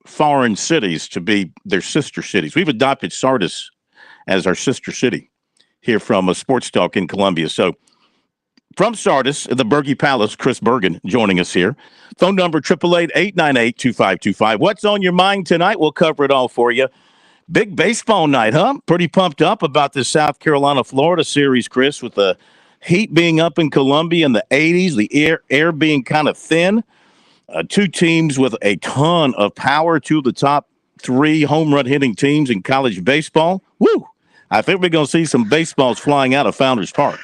foreign cities to be their sister cities. We've adopted Sardis as our sister city here from a Sports Talk in Columbia. So from Sardis, the Berge Palace, Chris Bergen joining us here. Phone number 888-898-2525. What's on your mind tonight? We'll cover it all for you. Big baseball night, huh? Pretty pumped up about the South Carolina-Florida series, Chris, with the heat being up in Columbia in the 80s, the air being kind of thin. Two teams with a ton of power, two of the top 3 home run hitting teams in college baseball. Woo! I think we're going to see some baseballs flying out of Founders Park.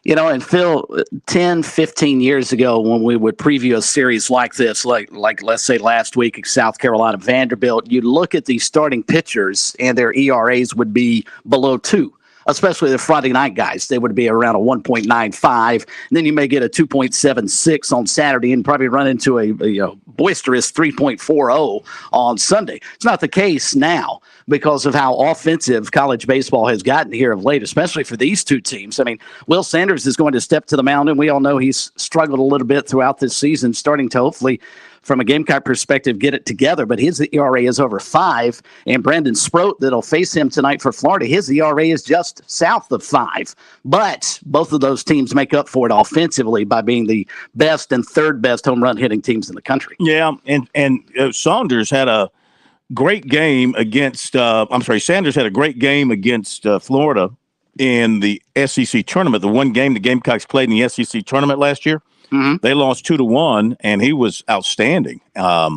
You know, and Phil, 10, 15 years ago when we would preview a series like this, like let's say last week at South Carolina Vanderbilt, you'd look at these starting pitchers and their ERAs would be below 2. Especially the Friday night guys. They would be around a 1.95. And then you may get a 2.76 on Saturday and probably run into a boisterous 3.40 on Sunday. It's not the case now because of how offensive college baseball has gotten here of late, especially for these two teams. I mean, Will Sanders is going to step to the mound, and we all know he's struggled a little bit throughout this season, starting to hopefully, from a Gamecock perspective, get it together. But his ERA is over 5. And Brandon Sproat, that'll face him tonight for Florida, his ERA is just south of 5. But both of those teams make up for it offensively by being the best and third best home run hitting teams in the country. Yeah, and Saunders had a great game against Sanders had a great game against Florida in the SEC tournament, the one game the Gamecocks played in the SEC tournament last year. Mm-hmm. They lost 2-1, and he was outstanding. I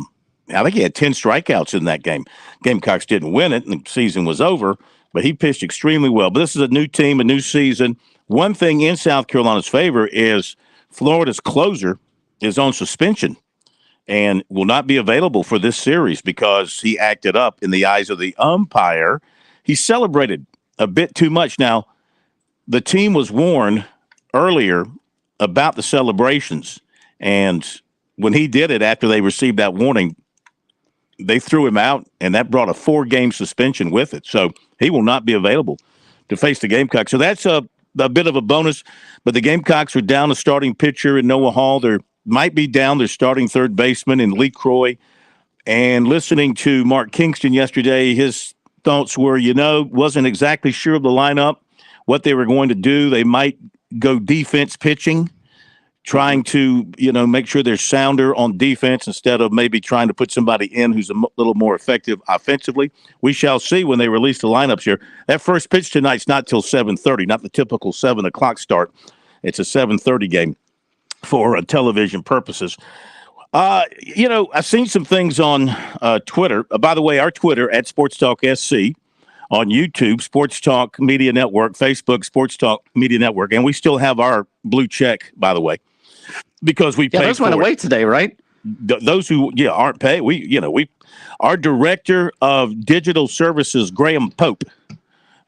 think he had 10 strikeouts in that game. Gamecocks didn't win it, and the season was over, but he pitched extremely well. But this is a new team, a new season. One thing in South Carolina's favor is Florida's closer is on suspension and will not be available for this series because he acted up in the eyes of the umpire. He celebrated a bit too much. Now, the team was warned earlier about the celebrations, and when he did it after they received that warning, they threw him out, and that brought a 4-game suspension with it. So he will not be available to face the Gamecocks. So that's a bit of a bonus, but the Gamecocks are down a starting pitcher in Noah Hall. They might be down their starting third baseman in Lee Croy. And listening to Mark Kingston yesterday, his thoughts were, wasn't exactly sure of the lineup, what they were going to do. They might go defense pitching, trying to, make sure they're sounder on defense instead of maybe trying to put somebody in who's a little more effective offensively. We shall see when they release the lineups here. That first pitch tonight's not till 7:30, not the typical 7 o'clock start. It's a 7:30 game for television purposes. I've seen some things on Twitter. By the way, our Twitter at SportsTalkSC. On YouTube, Sports Talk Media Network, Facebook, Sports Talk Media Network, and we still have our blue check, by the way, because we paid those went away today, right? Those who aren't paid, our director of digital services, Graham Pope,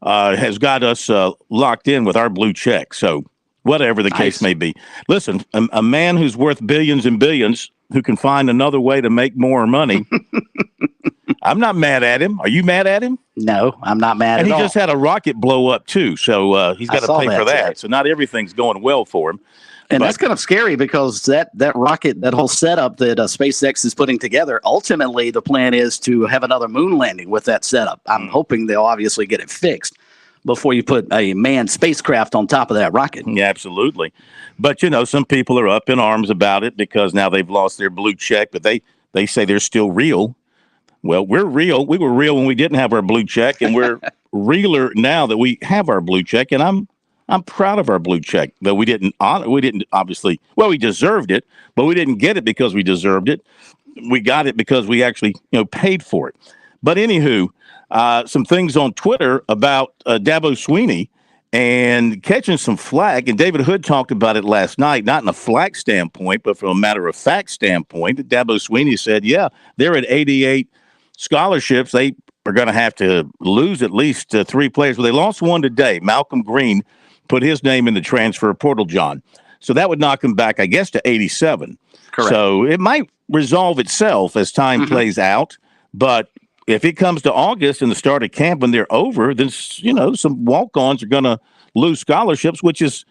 has got us locked in with our blue check. So whatever the case may be, listen, a man who's worth billions and billions who can find another way to make more money. I'm not mad at him. Are you mad at him? No, I'm not mad at all. And he just had a rocket blow up, too, so he's got to pay for that. So not everything's going well for him. And that's kind of scary because that rocket, that whole setup that SpaceX is putting together, ultimately the plan is to have another moon landing with that setup. I'm hoping they'll obviously get it fixed before you put a manned spacecraft on top of that rocket. Yeah, absolutely. But, some people are up in arms about it because now they've lost their blue check, but they say they're still real. Well, we're real. We were real when we didn't have our blue check, and we're realer now that we have our blue check. And I'm proud of our blue check. Though we didn't obviously. Well, we deserved it, but we didn't get it because we deserved it. We got it because we actually paid for it. But anywho, some things on Twitter about Dabo Swinney and catching some flack. And David Hood talked about it last night, not in a flack standpoint, but from a matter of fact standpoint. Dabo Swinney said, yeah, they're at 88 scholarships. They are going to have to lose at least 3 players. Well, they lost one today. Malcolm Green put his name in the transfer portal, John. So that would knock him back, I guess, to 87. Correct. So it might resolve itself as time plays out. But if it comes to August and the start of camp when they're over, then, some walk-ons are going to lose scholarships, which is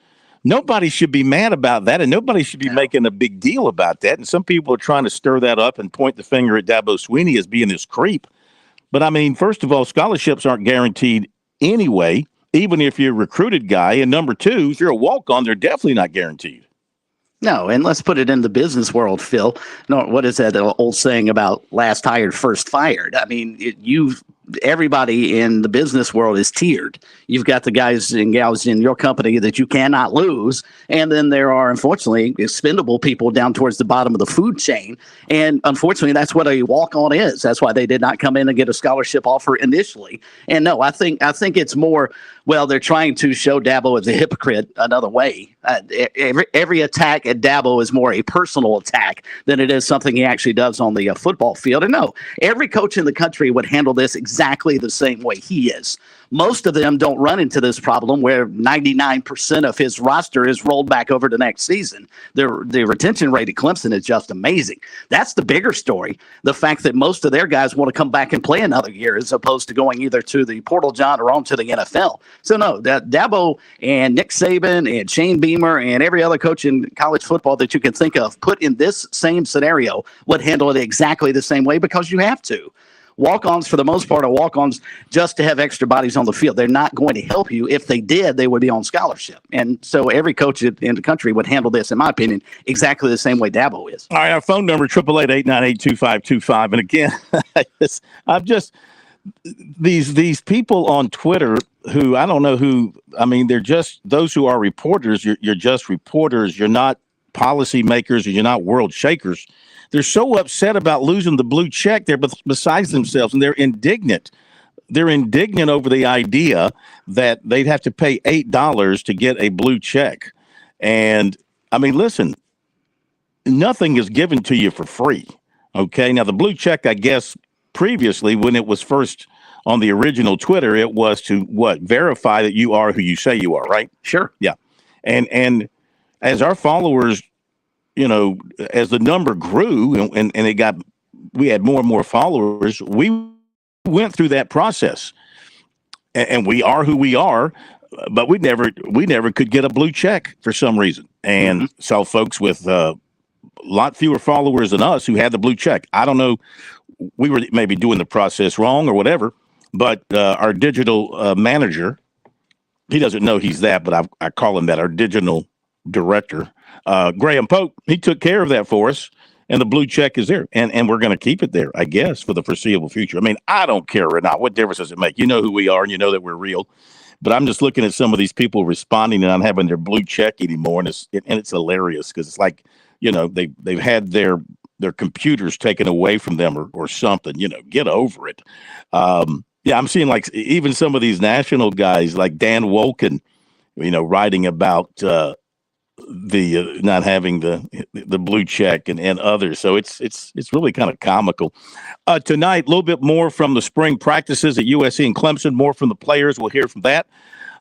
nobody should be mad about that, and nobody should be making a big deal about that. And some people are trying to stir that up and point the finger at Dabo Swinney as being this creep. But I mean, first of all, scholarships aren't guaranteed anyway, even if you're a recruited guy. And number two, if you're a walk-on, they're definitely not guaranteed. No, and let's put it in the business world, Phil. No, what is that old saying about last hired, first fired? I mean, everybody in the business world is tiered. You've got the guys and gals in your company that you cannot lose. And then there are, unfortunately, expendable people down towards the bottom of the food chain. And unfortunately, that's what a walk-on is. That's why they did not come in and get a scholarship offer initially. And no, I think it's more, well, they're trying to show Dabo as a hypocrite another way. Every attack at Dabo is more a personal attack than it is something he actually does on the football field. And no, every coach in the country would handle this exactly the same way he is. Most of them don't run into this problem where 99% of his roster is rolled back over to next season. The retention rate at Clemson is just amazing. That's the bigger story. The fact that most of their guys want to come back and play another year as opposed to going either to the portal, John, or on to the NFL. So no, Dabo and Nick Saban and Shane Beamer and every other coach in college football that you can think of put in this same scenario would handle it exactly the same way because you have to. Walk-ons, for the most part, are walk-ons just to have extra bodies on the field. They're not going to help you. If they did, they would be on scholarship. And so every coach in the country would handle this, in my opinion, exactly the same way Dabo is. All right, our phone number, 888-898-2525. And again, I'm just these people on Twitter who I don't know who, I mean, they're just those who are reporters. You're just reporters. You're not policymakers, or you're not world shakers. They're so upset about losing the blue check. They're besides themselves, and they're indignant. They're indignant over the idea that they'd have to pay $8 to get a blue check. And I mean, listen, nothing is given to you for free. Okay. Now, the blue check, I guess, previously, when it was first on the original Twitter, it was to verify that you are who you say you are, right? Sure. Yeah. And as our followers, as the number grew and we had more and more followers, we went through that process, and we are who we are, but we never could get a blue check for some reason, and saw folks with a lot fewer followers than us who had the blue check. I don't know, we were maybe doing the process wrong or whatever, but our digital manager, he doesn't know he's that, but I call him that, our digital director, Graham Pope, he took care of that for us, and the blue check is there, and we're going to keep it there, I guess, for the foreseeable future. I mean, I don't care or not. What difference does it make? You know who we are, and you know that we're real. But I'm just looking at some of these people responding and not having their blue check anymore, and it's hilarious because it's like, they've had their computers taken away from them or something. Get over it. Yeah, I'm seeing like even some of these national guys like Dan Wolken, writing about the not having the blue check and others. So it's really kind of comical. Tonight, a little bit more from the spring practices at USC and Clemson, more from the players. We'll hear from that.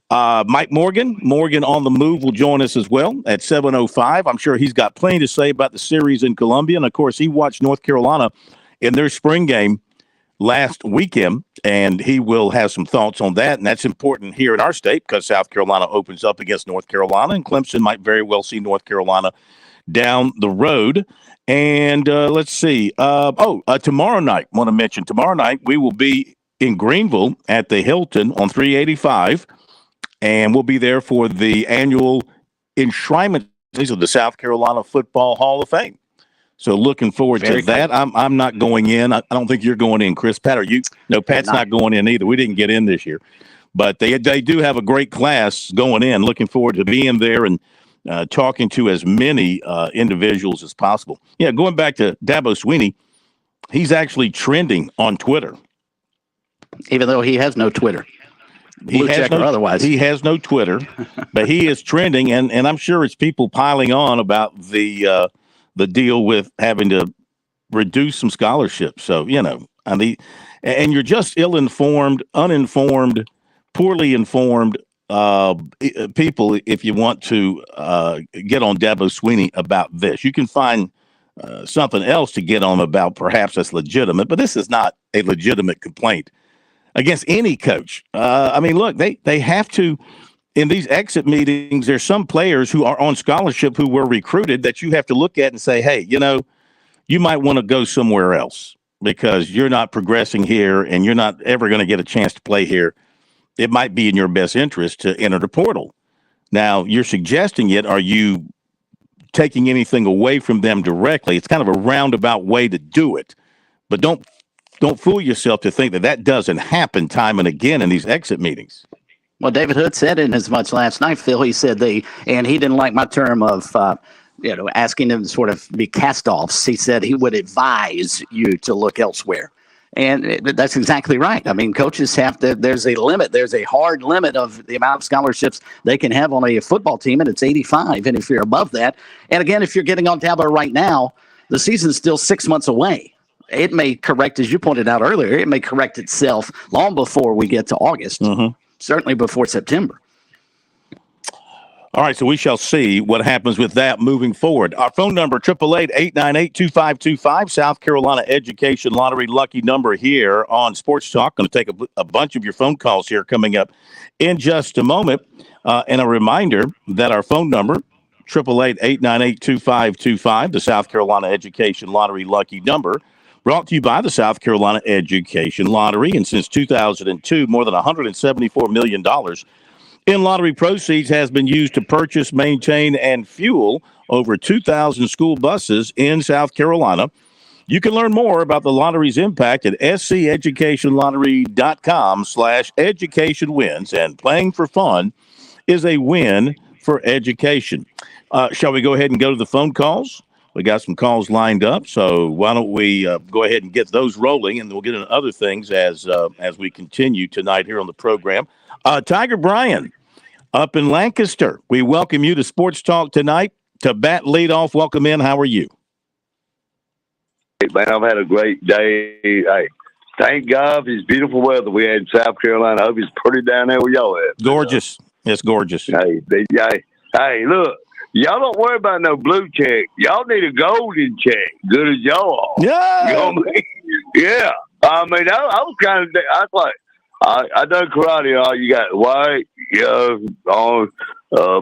Mike Morgan on the move will join us as well at 7:05. I'm sure he's got plenty to say about the series in Columbia. And of course, he watched North Carolina in their spring game last weekend, and he will have some thoughts on that. And that's important here in our state because South Carolina opens up against North Carolina, and Clemson might very well see North Carolina down the road. And let's see. Tomorrow night, I want to mention tomorrow night, we will be in Greenville at the Hilton on 385, and we'll be there for the annual enshrinement of the South Carolina Football Hall of Fame. So looking forward to that. I'm not going in. I don't think you're going in, Chris. Pat, are you? No, Pat's not going in either. We didn't get in this year. But they do have a great class going in. Looking forward to being there and talking to as many individuals as possible. Yeah, going back to Dabo Swinney, he's actually trending on Twitter. Even though he has no Twitter. Blue check or otherwise. He has no Twitter, but he is trending, and I'm sure it's people piling on about the deal with having to reduce some scholarships. So, and you're just ill-informed, uninformed, poorly informed people if you want to get on Dabo Swinney about this. You can find something else to get on about, perhaps that's legitimate, but this is not a legitimate complaint against any coach. I mean, look, they have to in these exit meetings, there's some players who are on scholarship who were recruited that you have to look at and say, hey, you might want to go somewhere else because you're not progressing here and you're not ever going to get a chance to play here. It might be in your best interest to enter the portal. Now, you're suggesting it. Are you taking anything away from them directly? It's kind of a roundabout way to do it. But don't fool yourself to think that doesn't happen time and again in these exit meetings. Well, David Hood said it as much last night, Phil. He said and he didn't like my term of, asking them to sort of be cast-offs. He said he would advise you to look elsewhere. And that's exactly right. I mean, coaches there's a limit. There's a hard limit of the amount of scholarships they can have on a football team, and it's 85. And if you're above that, and again, if you're getting on Tableau right now, the season's still 6 months away. It may correct, as you pointed out earlier, it may correct itself long before we get to August. Mm-hmm. Certainly before September. All right, so we shall see what happens with that moving forward. Our phone number, 888-898-2525, South Carolina Education Lottery lucky number here on Sports Talk. Going to take a bunch of your phone calls here coming up in just a moment. And a reminder that our phone number, 888-898-2525, the South Carolina Education Lottery lucky number, brought to you by the South Carolina Education Lottery. And since 2002, more than $174 million in lottery proceeds has been used to purchase, maintain, and fuel over 2,000 school buses in South Carolina. You can learn more about the lottery's impact at sceducationlottery.com/educationwins. And playing for fun is a win for education. Shall we go ahead and go to the phone calls? We got some calls lined up, so why don't we go ahead and get those rolling, and we'll get into other things as we continue tonight here on the program. Tiger Bryan up in Lancaster, we welcome you to Sports Talk tonight. To bat leadoff, welcome in. How are you? Hey, man, I've had a great day. Hey, thank God for this beautiful weather we had in South Carolina. I hope it's pretty down there where y'all at. Gorgeous. It's gorgeous. Hey, look. Y'all don't worry about no blue check. Y'all need a golden check, good as y'all are. Yeah. You know what I mean? Yeah. I mean, I was kind of, I was like, I done karate. You got white,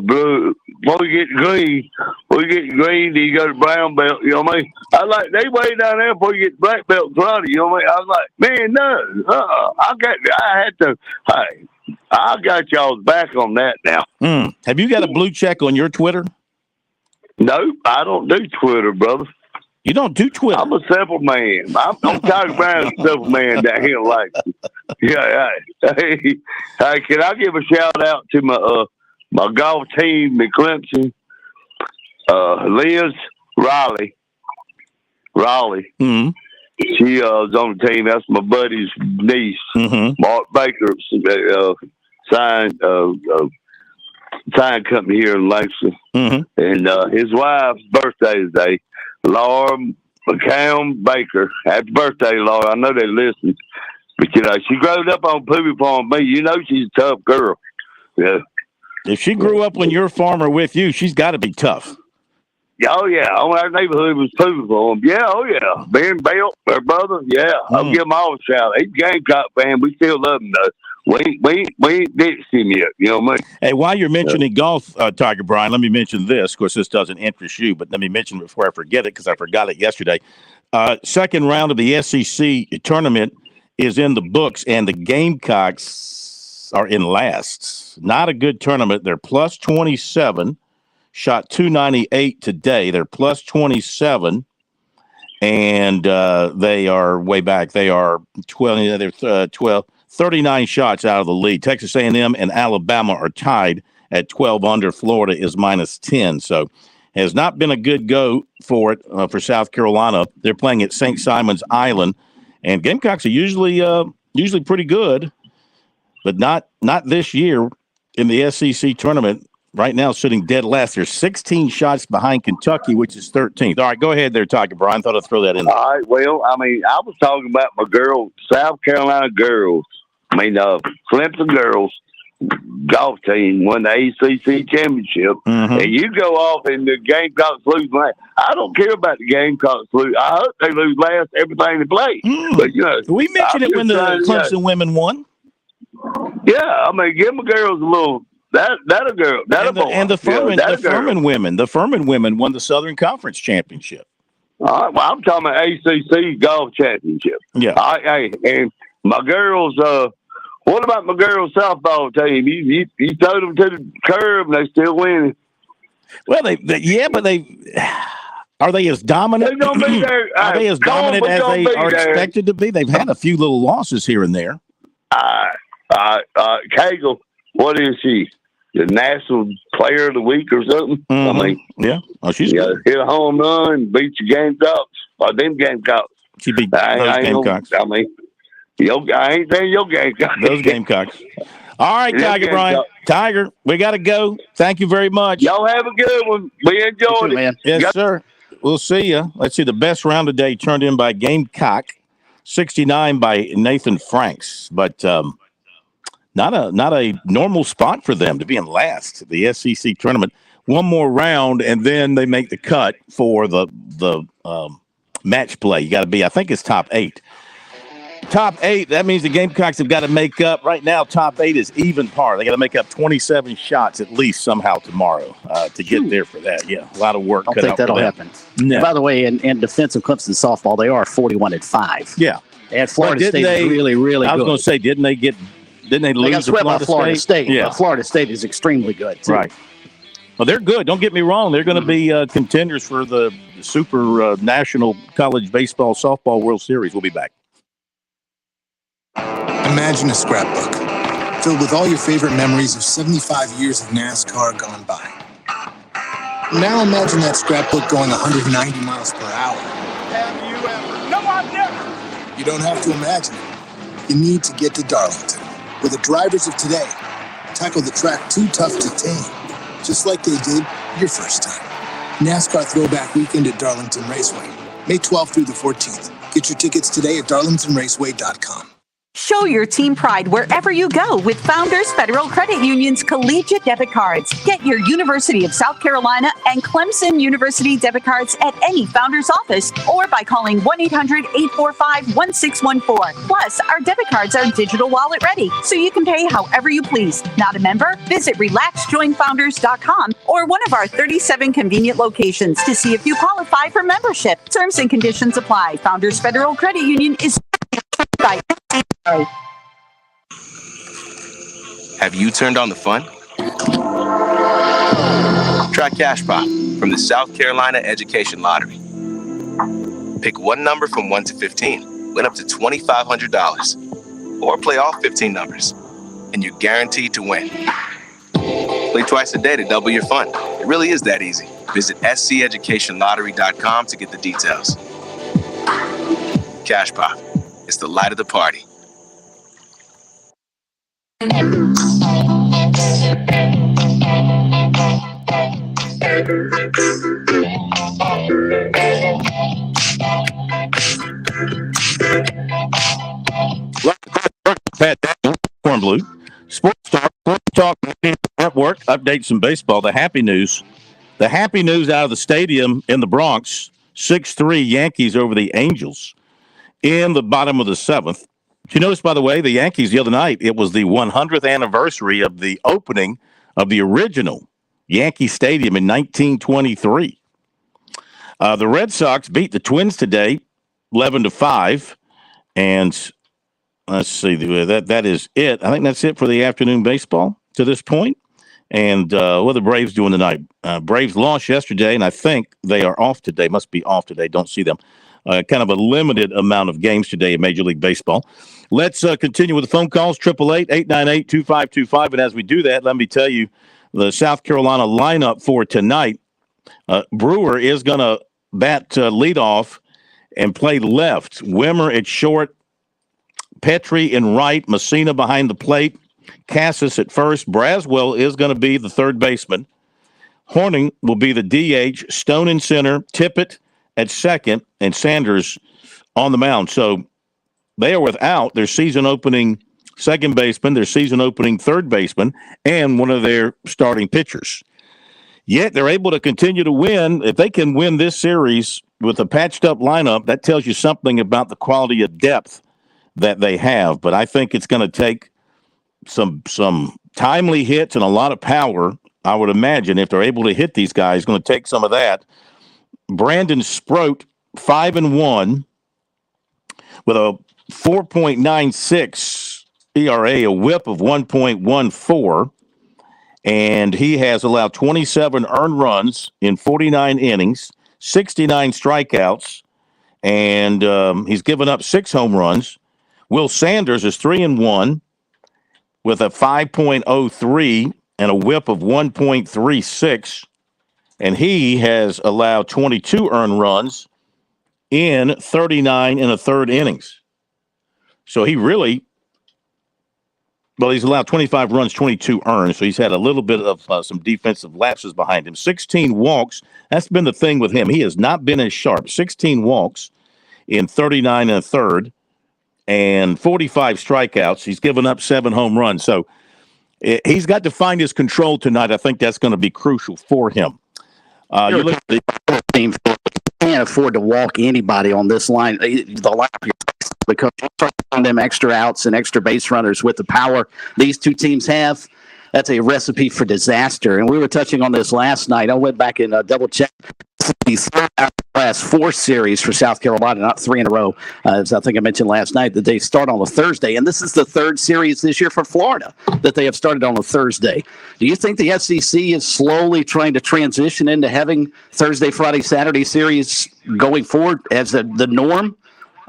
blue. Before you get green, then you go to brown belt. You know what I mean? I like, they way down there before you get black belt karate. You know what I mean? I was like, man, no. I got y'all's back on that now. Have you got a blue check on your Twitter? No, I don't do Twitter, brother. You don't do Twitter? I'm a simple man. I'm Tiger Brown, a simple man down here like. Yeah, hey, can I give a shout out to my golf team in Clemson? Liz Raleigh. Mm-hmm. She was on the team. That's my buddy's niece, Mark Baker, sign company here in Langston. And his wife's birthday today, Laura McCown Baker. Happy birthday, Laura. I know they listen. But, she grew up on Poopy Farm. Me, she's a tough girl. Yeah. If she grew up when you're a farmer with you, she's got to be tough. Oh, yeah. Our neighborhood was Poopy Farm. Yeah, oh, yeah. Ben Belt, her brother, yeah. I'll give them all a shout. He's a Gamecock fan. We still love him, though. We ain't ditched him yet. You know what I mean? Hey, while you're mentioning golf, Tiger Bryan, let me mention this. Of course, this doesn't interest you, but let me mention it before I forget it because I forgot it yesterday. Second round of the SEC tournament is in the books, and the Gamecocks are in last. Not a good tournament. They're plus 27, shot 298 today. They're plus 27, and they are way back. They are 39 shots out of the lead. Texas A&M and Alabama are tied at 12 under. Florida is minus 10. So has not been a good go for it for South Carolina. They're playing at St. Simon's Island, and Gamecocks are usually pretty good, but not this year in the SEC tournament. Right now, sitting dead last. They're 16 shots behind Kentucky, which is 13th. All right, go ahead there, Tiger Bryan. Thought I'd throw that in there. All right, well, I mean, I was talking about my girls, South Carolina girls. I mean, Clemson girls golf team won the ACC championship, and you go off and the Gamecocks lose last. I don't care about the Gamecocks lose. I hope they lose last everything they play. But we mentioned it when the Clemson women won. Yeah, I mean, give my girls a little. That a girl. That a boy. And the Furman, yeah, the Furman women. The Furman women won the Southern Conference Championship. All right, well, I'm talking about ACC golf championship. Yeah. All right, hey, and my girls. What about my girls' softball team? You throw them to the curb and they still winning. Well, but are they as dominant? They're gonna be there. Are they as dominant as they are expected to be? They've had a few little losses here and there. Cagle, what is she? The National Player of the Week or something? Mm-hmm. I mean, yeah. Oh, she's good. Hit a home run, beat your Gamecocks. Them Gamecocks. She beat those Gamecocks. I mean, I ain't saying your Gamecocks. Those Gamecocks. All right, Tiger Bryant. Tiger, we got to go. Thank you very much. Y'all have a good one. We enjoyed it. Man. Yes, sir. We'll see you. Let's see. The best round today turned in by Gamecock, 69 by Nathan Franks. But not a normal spot for them to be in last at the SEC tournament. One more round, and then they make the cut for the match play. You got to be, I think it's top 8. Top 8, that means the Gamecocks have got to make up. Right now, top 8 is even par. They got to make up 27 shots at least somehow tomorrow to get there for that. Yeah, a lot of work. I don't think that'll happen. No. By the way, in defense of Clemson softball, they are 41-5. Yeah. And Florida State is really, really good. I was going to say, didn't they lose? They got swept by Florida State. Yeah. But Florida State is extremely good, too. Right. Well, they're good. Don't get me wrong. They're going to be contenders for the Super National College Baseball Softball World Series. We'll be back. Imagine a scrapbook filled with all your favorite memories of 75 years of NASCAR gone by. Now imagine that scrapbook going 190 miles per hour. Have you ever? No, I've never. You don't have to imagine it. You need to get to Darlington, where the drivers of today tackle the track too tough to tame, just like they did your first time. NASCAR Throwback Weekend at Darlington Raceway, May 12th through the 14th. Get your tickets today at darlingtonraceway.com. Show your team pride wherever you go with Founders Federal Credit Union's collegiate debit cards. Get your University of South Carolina and Clemson University debit cards at any Founders office or by calling 1-800-845-1614. Plus, our debit cards are digital wallet ready, so you can pay however you please. Not a member? Visit relaxjoinfounders.com or one of our 37 convenient locations to see if you qualify for membership. Terms and conditions apply. Founders Federal Credit Union is by. Have you turned on the fun? Try Cash Pop from the South Carolina Education Lottery. Pick one number from 1 to 15, win up to $2,500. Or play all 15 numbers, and you're guaranteed to win. Play twice a day to double your fun. It really is that easy. Visit sceducationlottery.com to get the details. Cash Pop. It's the light of the party. Corn Blue. Sports Talk Network updates some baseball. The happy news out of the stadium in the Bronx: 6-3 Yankees over the Angels in the bottom of the 7th. Did you notice, by the way, the Yankees the other night, it was the 100th anniversary of the opening of the original Yankee Stadium in 1923. The Red Sox beat the Twins today, 11-5, and let's see, that is it. I think that's it for the afternoon baseball to this point. And what are the Braves doing tonight? Braves lost yesterday, and I think they are off today. Must be off today. Don't see them. Kind of a limited amount of games today in Major League Baseball. Let's continue with the phone calls, 888-898-2525. And as we do that, let me tell you the South Carolina lineup for tonight. Brewer is going to bat leadoff and play left. Wimmer at short, Petrie in right, Messina behind the plate, Cassis at first. Braswell is going to be the third baseman. Horning will be the DH, Stone in center, Tippett at second, and Sanders on the mound. So they are without their season-opening second baseman, their season-opening third baseman, and one of their starting pitchers. Yet they're able to continue to win. If they can win this series with a patched-up lineup, that tells you something about the quality of depth that they have. But I think it's going to take some timely hits and a lot of power. I would imagine if they're able to hit these guys, going to take some of that. Brandon Sproat, 5-1 with a 4.96 ERA, a whip of 1.14, and he has allowed 27 earned runs in 49 innings, 69 strikeouts, and he's given up 6 home runs. Will Sanders is 3-1 with a 5.03 and a whip of 1.36, and he has allowed 22 earned runs in 39 and a third innings. So he really, well, he's allowed 25 runs, 22 earned, so he's had a little bit of some defensive lapses behind him. 16 walks, that's been the thing with him. He has not been as sharp. 16 walks in 39 and a third and 45 strikeouts. He's given up 7 home runs. So he's got to find his control tonight. I think that's going to be crucial for him. You look at the team. Can't afford to walk anybody on this line. The lineup, because you're throwing them extra outs and extra base runners with the power these two teams have. That's a recipe for disaster. And we were touching on this last night. I went back and double checked these last 4 series for South Carolina, not 3 in a row, as I think I mentioned last night, that they start on a Thursday. And this is the 3rd series this year for Florida that they have started on a Thursday. Do you think the SEC is slowly trying to transition into having Thursday, Friday, Saturday series going forward as the norm,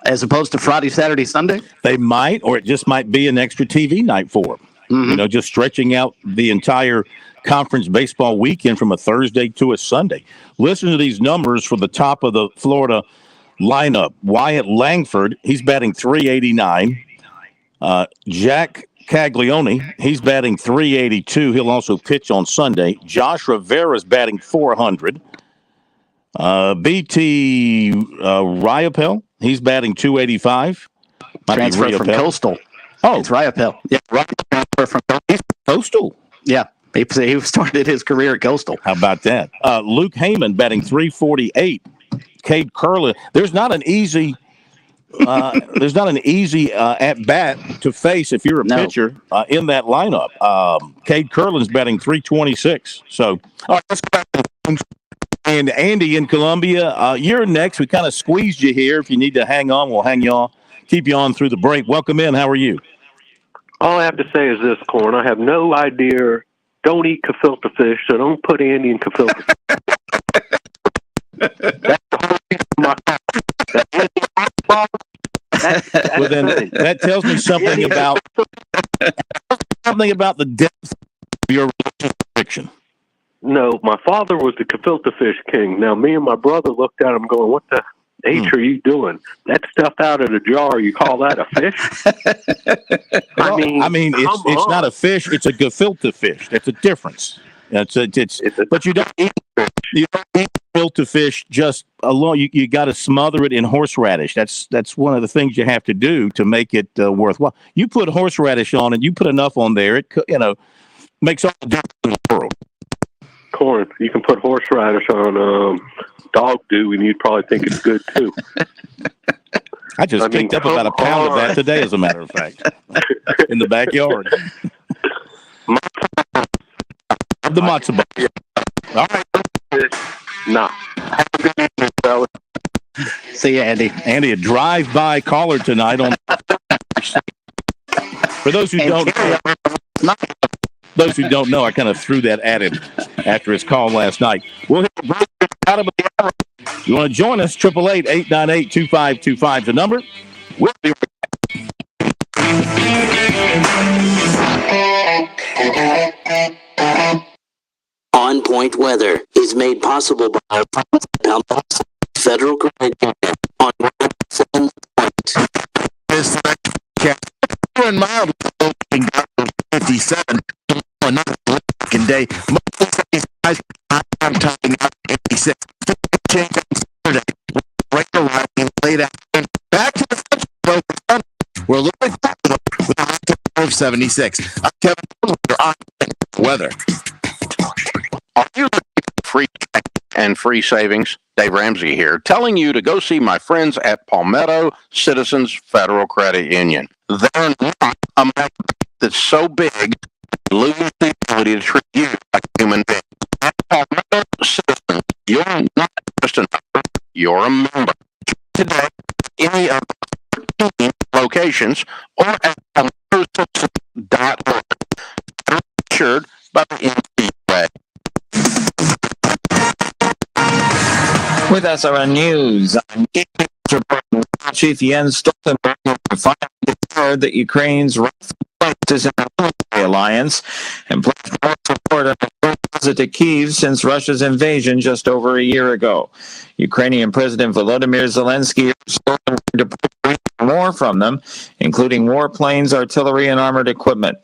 as opposed to Friday, Saturday, Sunday? They might, or it just might be an extra TV night for them. Mm-hmm. You know, just stretching out the entire conference baseball weekend from a Thursday to a Sunday. Listen to these numbers for the top of the Florida lineup. Wyatt Langford, he's batting .389. Jack Caglione, he's batting .382. He'll also pitch on Sunday. Josh Rivera's batting .400. BT Riopel, he's batting .285. Transfer from Coastal. Oh, it's Riopel. Yeah, transfer from Coastal. Yeah. He started his career at Coastal. How about that? Luke Heyman batting .348. Cade Curlin. There's not an easy at bat to face if you're a pitcher in that lineup. Cade Curlin's batting .326. So, all right, let's go back to the and Andy in Columbia. You're next. We kind of squeezed you here. If you need to hang on, we'll hang you on. Keep you on through the break. Welcome in. How are you? All I have to say is this, Corn. I have no idea. Don't eat gefilte fish, so don't put Andy in gefilte fish. Well, then that tells me something about the depth of your fiction. No, my father was the gefilte fish king. Now, me and my brother looked at him going, what the H are you doing? That stuff out of the jar, you call that a fish? I mean, it's not a fish, it's a gefilte fish. That's a difference. But you don't eat gefilte fish just alone. You got to smother it in horseradish. That's one of the things you have to do to make it worthwhile. You put horseradish on it, you put enough on there, it makes all the difference in the world. Corn, you can put horseradish on dog do, and you'd probably think it's good too. I picked up about a pound of that today, as a matter of fact, in the backyard. The matzo ball. All right. Nah. See you, Andy. Andy, a drive-by caller tonight on. For those who don't know, I kind of threw that at him after his call last night. We'll hit the break out of the hour. You want to join us? 888-898-2525 is the number. We'll be right back. On Point Weather is made possible by Federal Credit Union on 7 Point. And mild 57 another day. I'm talking about 86. Change on Saturday. Right arriving late afternoon. Back to the front. We're looking back with a high temperature of 76. I'm Kevin on weather. Are you looking for free and free savings? Dave Ramsey here, telling you to go see my friends at Palmetto Citizens Federal Credit Union. They're not a that's so big, you lose the ability to treat you like a human being. Citizen, you're not just a number, you're a member. Today, any of the 13 locations or at membercitizen.org. Insured by the NCUA. With SRN News, I'm Chief Jens Stoltenberg finally declared that Ukraine's is in the military alliance and pledged more support on the visit to Kyiv since Russia's invasion just over a year ago. Ukrainian President Volodymyr Zelensky urged more from them, including warplanes, artillery, and armored equipment.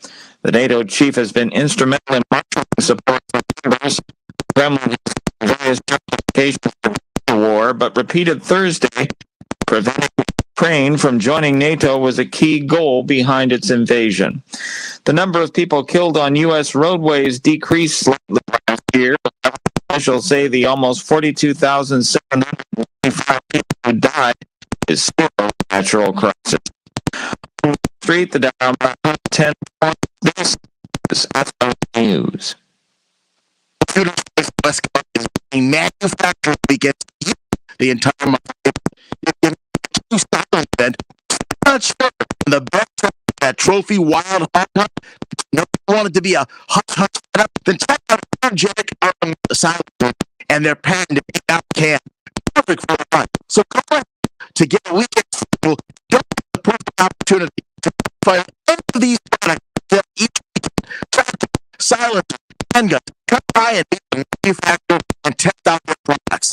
The NATO chief has been instrumental in marshalling support for members. Kremlin has various justifications for the war, but repeated Thursday preventing Ukraine from joining NATO was a key goal behind its invasion. The number of people killed on U.S. roadways decreased slightly last year. Officials say the almost 42,725 people who died is still a natural crisis. On the street, the down by 10 points. This is SRN News. West Coast is being manufactured against the entire market. Event. Not sure the best that trophy wild hot hunt. No one wanted to be a hot hunt setup. Then check out energetic silent and their patent out can. Perfect for the hunt. So go ahead to get a weekend sample. Don't miss the perfect opportunity to find any of these products that each weekend. Tractor, silencer, handgun, come by and manufacture and test out their products.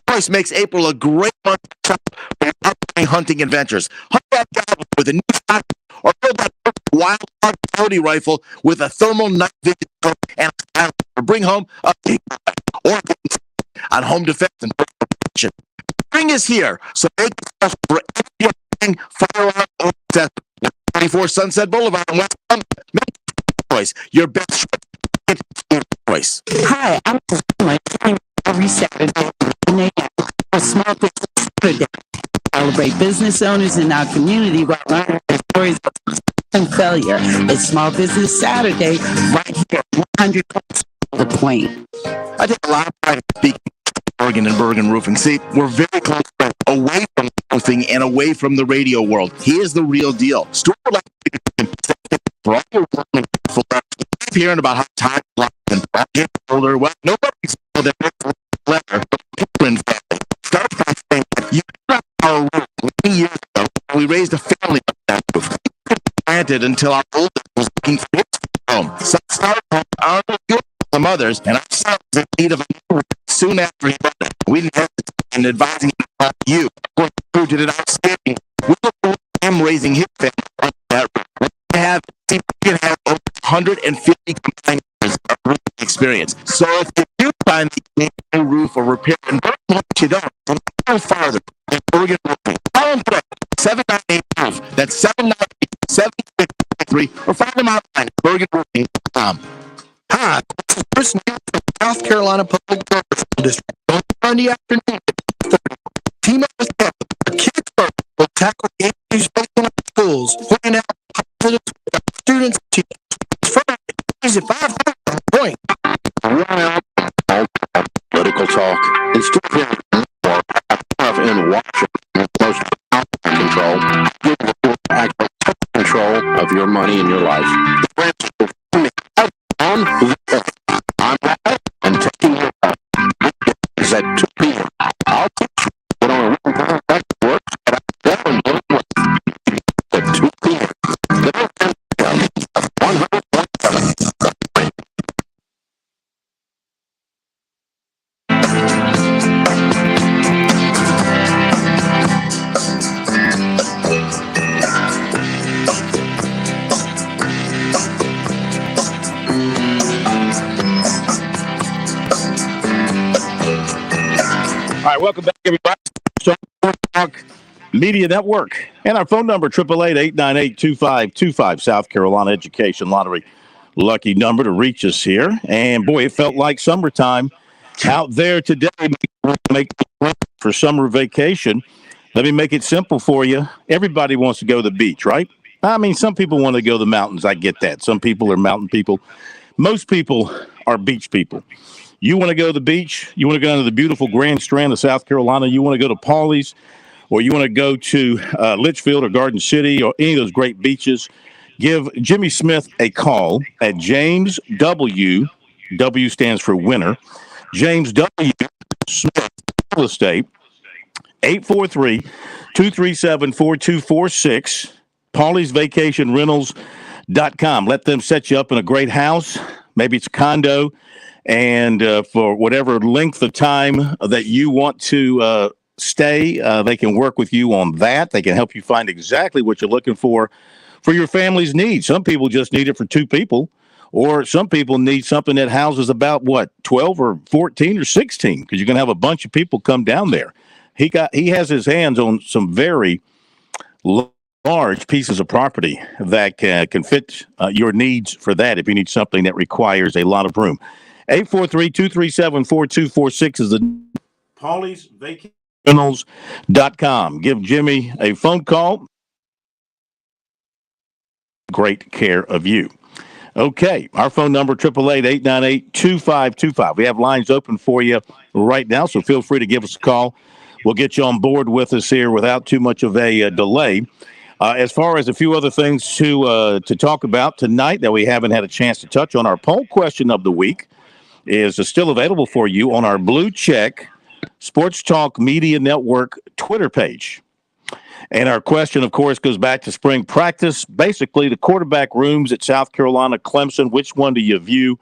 Price makes April a great month to shop for upcoming hunting adventures. Hunt that goblin with a new shot or build that wild coyote rifle with a thermal night vision and a silencer. Or bring home a big or on home defense and protection. Spring is here, so make it for everything firearm or accessories. 24 Sunset Boulevard in West Palm. Make choice your best choice. Hi, I'm every Saturday. A small business Saturday. Celebrate business owners in our community while learning their stories of and failure. It's Small Business Saturday right here, 100 The Point. I take a lot of pride in speaking to Bergen and Bergen Roofing. See, we're very close, away from roofing and away from the radio world. He is the real deal. Store like for all your workmen for hearing about how time and project older. Well, nobody's their letter. Start by saying that you got our roof many years ago. We raised a family on that roof. Planted until our oldest was looking for his home. Some started on some others, and I saw the need of a new roof soon after he bought it. We didn't hesitate in advising him about you. We did it outstanding. We look forward to him raising his family on that roof. We can have over 150 combined years of roof experience. So if you do find the new roof or repair and what you don't, then go farther than Bergen Roofing. Call them today, 798 roof. That's 798-753, or find them online at BergenRoofing.com. Hi, this is Chris Neal from South Carolina Public Service District. On Sunday afternoon, team up with the kids first will tackle issues facing our schools, pointing out positive students, teachers. Friday, is it 5:30? Point. Political talk and still hearing more in Washington close to control. Give actual control of your money and your life. I'm and taking your is at 2 p.m. I'll teach you what on a written contract works, but I definitely at 2 p.m. 100.7. All right, welcome back, everybody. Talk Media Network. And our phone number, 888-898-2525, South Carolina Education Lottery. Lucky number to reach us here. And, boy, it felt like summertime out there today. Make for summer vacation. Let me make it simple for you. Everybody wants to go to the beach, right? I mean, some people want to go to the mountains. I get that. Some people are mountain people. Most people are beach people. You want to go to the beach? You want to go down to the beautiful Grand Strand of South Carolina? You want to go to Pawleys? Or you want to go to Litchfield or Garden City or any of those great beaches? Give Jimmy Smith a call at James W. W stands for winner. James W. Smith Real Estate, 843-237-4246. Paulie'sVacationRentals.com. Let them set you up in a great house. Maybe it's a condo. And for whatever length of time that you want to stay, they can work with you on that. They can help you find exactly what you're looking for your family's needs. Some people just need it for two people, or some people need something that houses about 12 or 14 or 16, because you're going to have a bunch of people come down there. He has his hands on some very large pieces of property that can fit your needs for that. If you need something that requires a lot of room, 843-237-4246 is the Paulie'sVacationRentals.com. Give Jimmy a phone call. Great care of you. Okay, our phone number, 888-898-2525. We have lines open for you right now, so feel free to give us a call. We'll get you on board with us here without too much of a delay. As far as a few other things to talk about tonight that we haven't had a chance to touch on, our poll question of the week is still available for you on our Blue Check Sports Talk Media Network Twitter page. And our question, of course, goes back to spring practice. Basically, the quarterback rooms at South Carolina, Clemson, which one do you view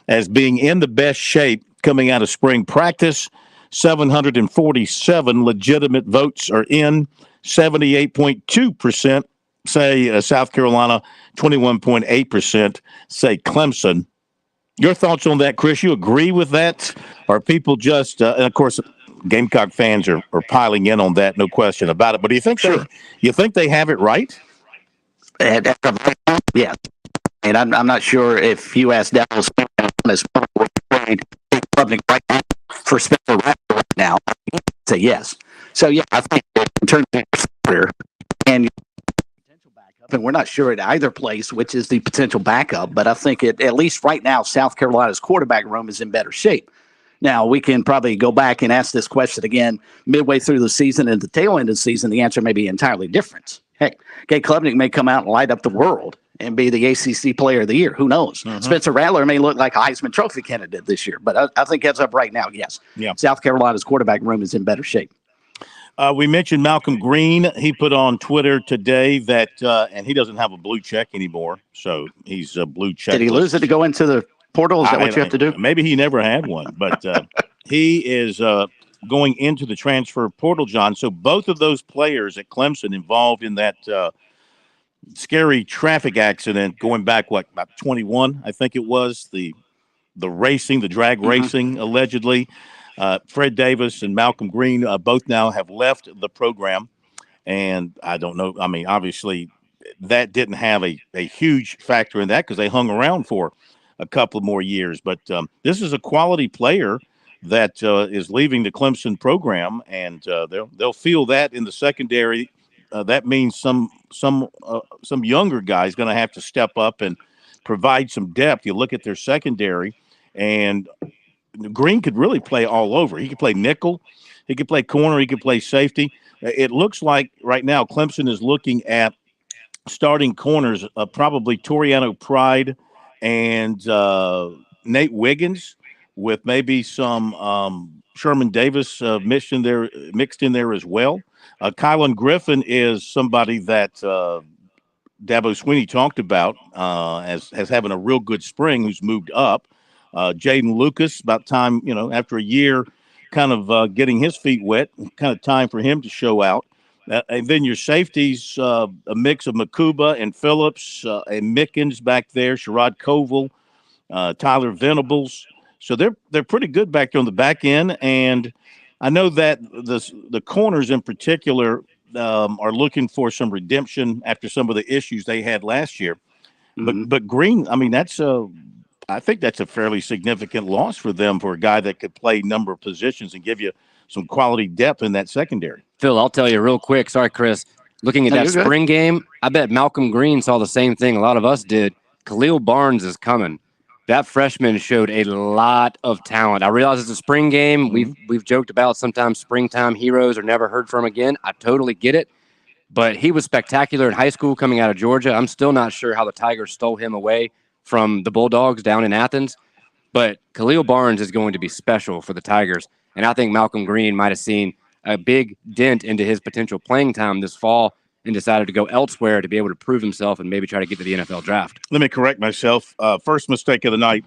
as being in the best shape coming out of spring practice? 747 legitimate votes are in. 78.2% say South Carolina, 21.8% say Clemson. Your thoughts on that, Chris? You agree with that? Or people just, and of course, Gamecock fans are piling in on that, no question about it. But do you think they have it right? Yeah. And I'm not sure if you asked Dallas for Spencer Rattler right now, I'd say yes. So, yeah, I think in terms of and potential backup, and we're not sure at either place which is the potential backup, but I think at least right now, South Carolina's quarterback room is in better shape. Now, we can probably go back and ask this question again midway through the season and the tail end of the season. The answer may be entirely different. Heck, Gay Klubnik may come out and light up the world and be the ACC Player of the Year. Who knows? Mm-hmm. Spencer Rattler may look like a Heisman Trophy candidate this year, but I think heads up right now, yes. Yeah. South Carolina's quarterback room is in better shape. We mentioned Malcolm Green. He put on Twitter today that, and he doesn't have a blue check anymore, so he's a blue check. Did he lose it to go into the portal? Is that what you have to do? Maybe he never had one, but he is going into the transfer portal, John. So both of those players at Clemson involved in that scary traffic accident going back, about 21, I think it was, the racing, the drag racing, allegedly. Fred Davis and Malcolm Green both now have left the program. And I don't know. I mean, obviously, that didn't have a huge factor in that because they hung around for a couple more years. But this is a quality player that is leaving the Clemson program, and they'll feel that in the secondary. That means some younger guy's going to have to step up and provide some depth. You look at their secondary, and Green could really play all over. He could play nickel, he could play corner, he could play safety. It looks like right now Clemson is looking at starting corners, probably Toriano Pride and Nate Wiggins, with maybe some Sherman Davis mixed in there as well. Kylan Griffin is somebody that Dabo Swinney talked about as having a real good spring, who's moved up. Jaden Lucas, about time, after a year kind of getting his feet wet, kind of time for him to show out. And then your safeties, a mix of Makuba and Phillips, and Mickens back there, Sherrod Koval, Tyler Venables. So they're pretty good back there on the back end. And I know that the corners in particular are looking for some redemption after some of the issues they had last year. But Green, I mean, I think that's a fairly significant loss for them, for a guy that could play a number of positions and give you some quality depth in that secondary. Phil, I'll tell you real quick. Sorry, Chris. Looking at No, that you're good. spring game, I bet Malcolm Green saw the same thing a lot of us did. Khalil Barnes is coming. That freshman showed a lot of talent. I realize it's a spring game. We've joked about sometimes springtime heroes are never heard from again. I totally get it. But he was spectacular in high school coming out of Georgia. I'm still not sure how the Tigers stole him away from the Bulldogs down in Athens. But Khalil Barnes is going to be special for the Tigers. And I think Malcolm Green might have seen a big dent into his potential playing time this fall and decided to go elsewhere to be able to prove himself and maybe try to get to the NFL draft. Let me correct myself. First mistake of the night,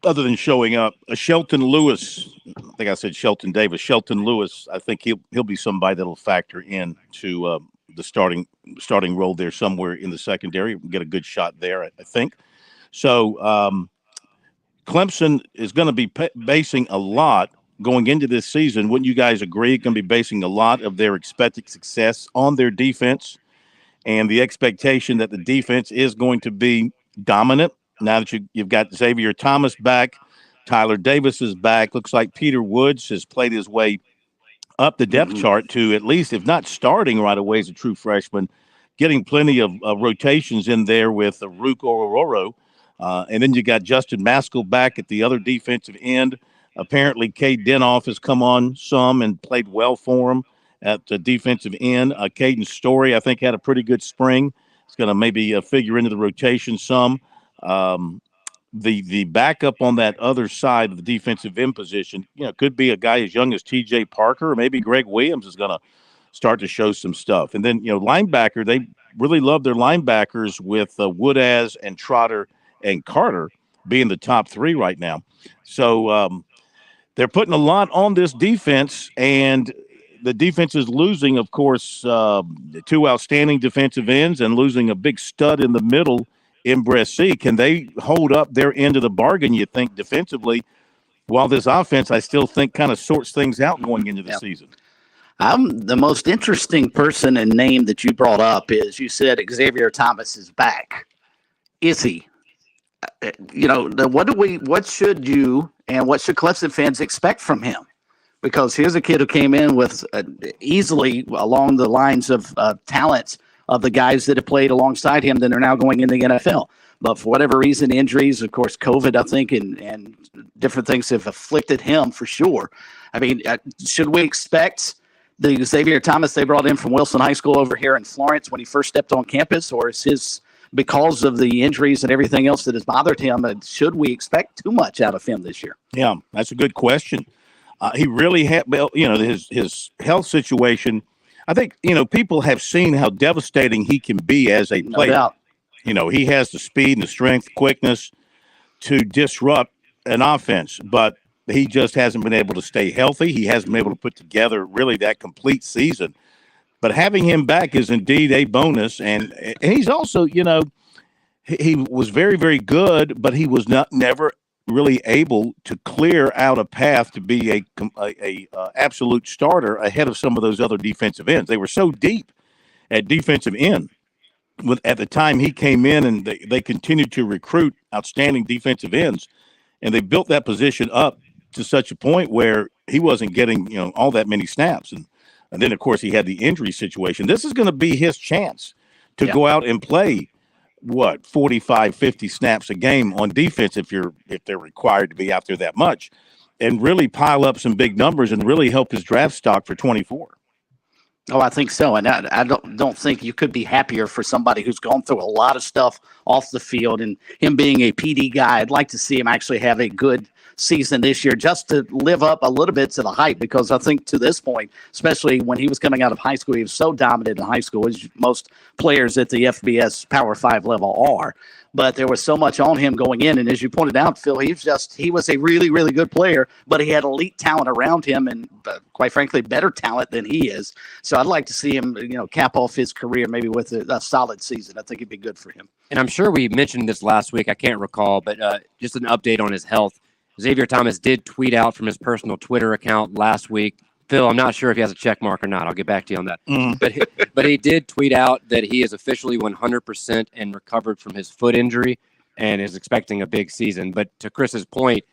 other than showing up, Shelton Lewis. I think I said Shelton Davis. Shelton Lewis. I think he'll be somebody that'll factor in to the starting role there somewhere in the secondary. We'll get a good shot there, I think. So Clemson is going to be basing a lot going into this season. Wouldn't you guys agree? Going to be basing a lot of their expected success on their defense and the expectation that the defense is going to be dominant. Now that you've got Xavier Thomas back, Tyler Davis is back. Looks like Peter Woods has played his way up the depth chart to at least, if not starting right away as a true freshman, getting plenty of rotations in there with Rook Orororo. And then you got Justin Maskell back at the other defensive end. Apparently, Cade Denoff has come on some and played well for him at the defensive end. Caden Story, I think, had a pretty good spring. It's going to maybe figure into the rotation some. The backup on that other side of the defensive end position, could be a guy as young as T.J. Parker, or maybe Greg Williams is going to start to show some stuff. And then, linebacker, they really love their linebackers with Woodaz and Trotter and Carter being the top three right now. So they're putting a lot on this defense, and the defense is losing, of course, two outstanding defensive ends and losing a big stud in the middle in Bresci. Can they hold up their end of the bargain, you think, defensively, while this offense, I still think, kind of sorts things out going into the season? The most interesting person and name that you brought up is, you said Xavier Thomas is back. Is he? What should you and what should Clemson fans expect from him? Because here's a kid who came in with easily along the lines of talents of the guys that have played alongside him that are now going in the NFL. But for whatever reason, injuries, of course, COVID, I think, and different things have afflicted him for sure. I mean, should we expect the Xavier Thomas they brought in from Wilson High School over here in Florence when he first stepped on campus, or is his, because of the injuries and everything else that has bothered him, should we expect too much out of him this year? Yeah, that's a good question. He really had, his health situation. I think, people have seen how devastating he can be as a player. No doubt. He has the speed and the strength, quickness to disrupt an offense, but he just hasn't been able to stay healthy. He hasn't been able to put together really that complete season. But having him back is indeed a bonus. And he's also, he was very, very good, but he was never really able to clear out a path to be a absolute starter ahead of some of those other defensive ends. They were so deep at defensive end at the time he came in, and they continued to recruit outstanding defensive ends, and they built that position up to such a point where he wasn't getting all that many snaps, and then of course he had the injury situation. This is going to be his chance to go out and play 45, 50 snaps a game on defense if they're required to be out there that much, and really pile up some big numbers and really help his draft stock for 24. Oh, I think so. And I don't think you could be happier for somebody who's gone through a lot of stuff off the field, and him being a PD guy. I'd like to see him actually have a good season this year just to live up a little bit to the hype, because I think to this point, especially when he was coming out of high school, he was so dominant in high school, as most players at the FBS Power 5 level are. But there was so much on him going in. And as you pointed out, Phil, he was a really, really good player, but he had elite talent around him and, quite frankly, better talent than he is. So I'd like to see him, cap off his career maybe with a solid season. I think it'd be good for him. And I'm sure we mentioned this last week. I can't recall, but just an update on his health. Xavier Thomas did tweet out from his personal Twitter account last week. Phil, I'm not sure if he has a check mark or not. I'll get back to you on that. But he did tweet out that he is officially 100% and recovered from his foot injury and is expecting a big season. But to Chris's point,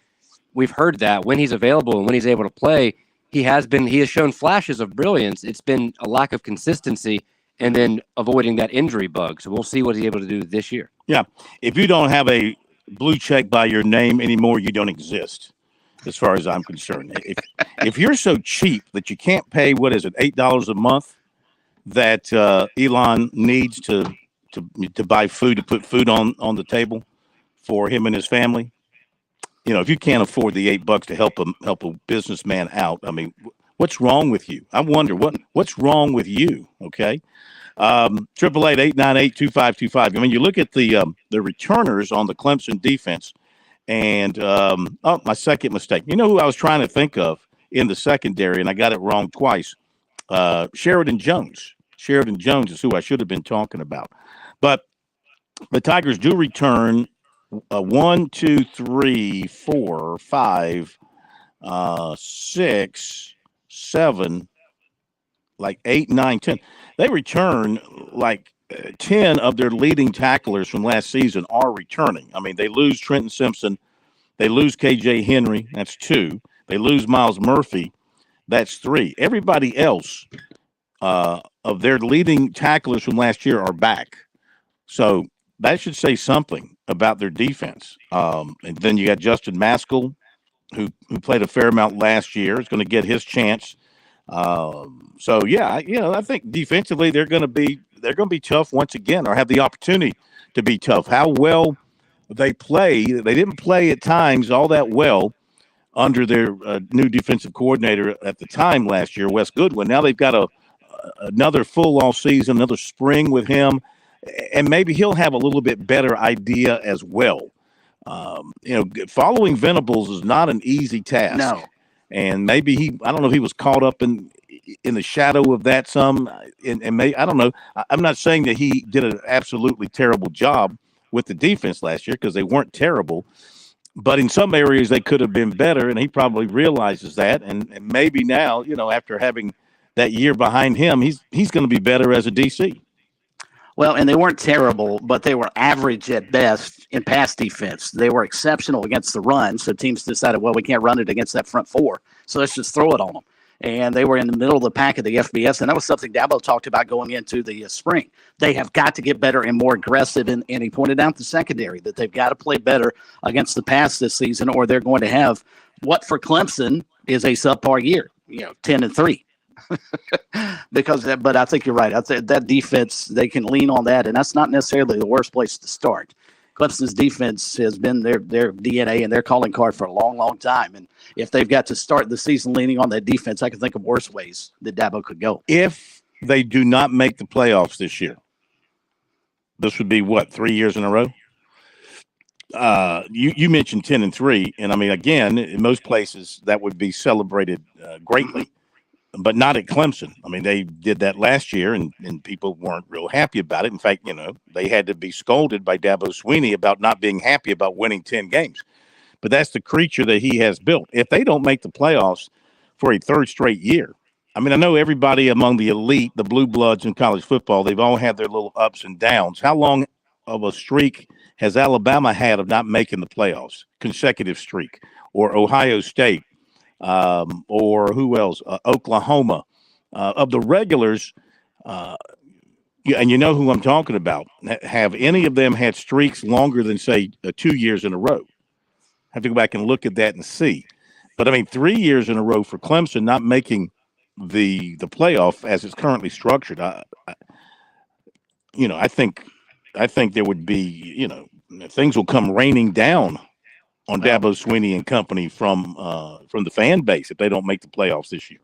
we've heard that when he's available and when he's able to play, he has shown flashes of brilliance. It's been a lack of consistency. and then avoiding that injury bug. So we'll see what he's able to do this year. Yeah. If you don't have a blue check by your name anymore, you don't exist, as far as I'm concerned. If you're so cheap that you can't pay, what is it, $8 a month that Elon needs to buy food, to put food on the table for him and his family, if you can't afford the $8 to help a businessman out, I mean, what's wrong with you? I wonder what's wrong with you. Okay. 888-898-2525. I mean, you look at the returners on the Clemson defense, and my second mistake. You know who I was trying to think of in the secondary, and I got it wrong twice. Sheridan Jones. Sheridan Jones is who I should have been talking about. But the Tigers do return 1, 2, 3, 4, 5, 6, 7, like 8, 9, 10. They return like 10 of their leading tacklers from last season are returning. I mean, they lose Trenton Simpson. They lose KJ Henry. That's 2. They lose Miles Murphy. That's 3. Everybody else of their leading tacklers from last year are back. So that should say something about their defense. And then you got Justin Maskell, who played a fair amount last year, is going to get his chance. So yeah, I think defensively they're going to be tough once again, or have the opportunity to be tough. How well they play, they didn't play at times all that well under their new defensive coordinator at the time last year, Wes Goodwin. Now they've got another full off season, another spring with him, and maybe he'll have a little bit better idea as well. Following Venables is not an easy task. No. And maybe I don't know if he was caught up in the shadow of that some, and maybe, I don't know. I'm not saying that he did an absolutely terrible job with the defense last year, because they weren't terrible, but in some areas they could have been better, and he probably realizes that. And maybe now, after having that year behind him, he's going to be better as a DC. Well, and they weren't terrible, but they were average at best in pass defense. They were exceptional against the run, so teams decided, well, we can't run it against that front four, so let's just throw it on them. And they were in the middle of the pack of the FBS, and that was something Dabo talked about going into the spring. They have got to get better and more aggressive, and he pointed out the secondary, that they've got to play better against the pass this season, or they're going to have what for Clemson is a subpar year, 10-3. But I think you're right. I think that defense, they can lean on that, and that's not necessarily the worst place to start. Clemson's defense has been their DNA and their calling card for a long, long time. And if they've got to start the season leaning on that defense, I can think of worse ways that Dabo could go. If they do not make the playoffs this year, this would be what, 3 years in a row? You mentioned 10-3, and I mean, again, in most places that would be celebrated greatly, but not at Clemson. I mean, they did that last year, and people weren't real happy about it. In fact, they had to be scolded by Dabo Swinney about not being happy about winning 10 games. But that's the creature that he has built. If they don't make the playoffs for a third straight year, I mean, I know everybody among the elite, the blue bloods in college football, they've all had their little ups and downs. How long of a streak has Alabama had of not making the playoffs? Consecutive streak. Or Ohio State. Or who else? Oklahoma. Of the regulars, and you know who I'm talking about. Have any of them had streaks longer than, say, 2 years in a row? Have to go back and look at that and see. But I mean, 3 years in a row for Clemson not making the playoff as it's currently structured. I think there would be, things will come raining down on Dabo Swinney and company from the fan base if they don't make the playoffs this year.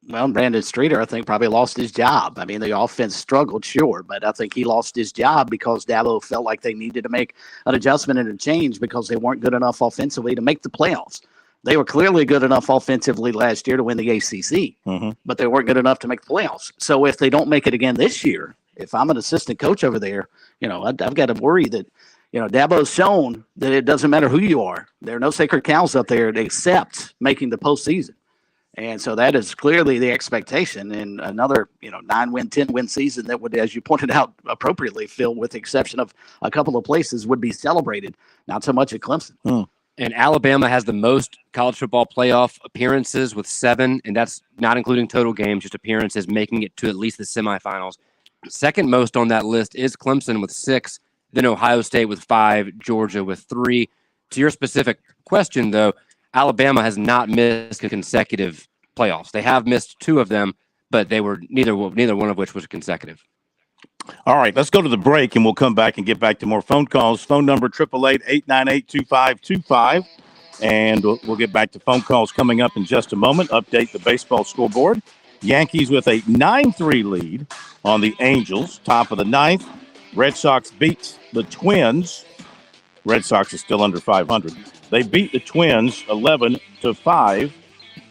Well, Brandon Streeter, I think, probably lost his job. I mean, the offense struggled, sure, but I think he lost his job because Dabo felt like they needed to make an adjustment and a change because they weren't good enough offensively to make the playoffs. They were clearly good enough offensively last year to win the ACC, but they weren't good enough to make the playoffs. So if they don't make it again this year, if I'm an assistant coach over there, I've got to worry that, Dabo's shown that it doesn't matter who you are. There are no sacred cows up there except making the postseason. And so that is clearly the expectation. And another, 9-win, 10-win season that would, as you pointed out appropriately, Phil, with the exception of a couple of places, would be celebrated. Not so much at Clemson. And Alabama has the most college football playoff appearances with 7, and that's not including total games, just appearances, making it to at least the semifinals. Second most on that list is Clemson with 6, then Ohio State with 5, Georgia with 3. To your specific question, though, Alabama has not missed consecutive playoffs. They have missed 2 of them, but they were neither one of which was consecutive. All right, let's go to the break, and we'll come back and get back to more phone calls. Phone number 888-898-2525. And we'll get back to phone calls coming up in just a moment. Update the baseball scoreboard. Yankees with a 9-3 lead on the Angels. Top of the 9th. Red Sox beat the Twins. Red Sox is still under 500. They beat the Twins 11-5.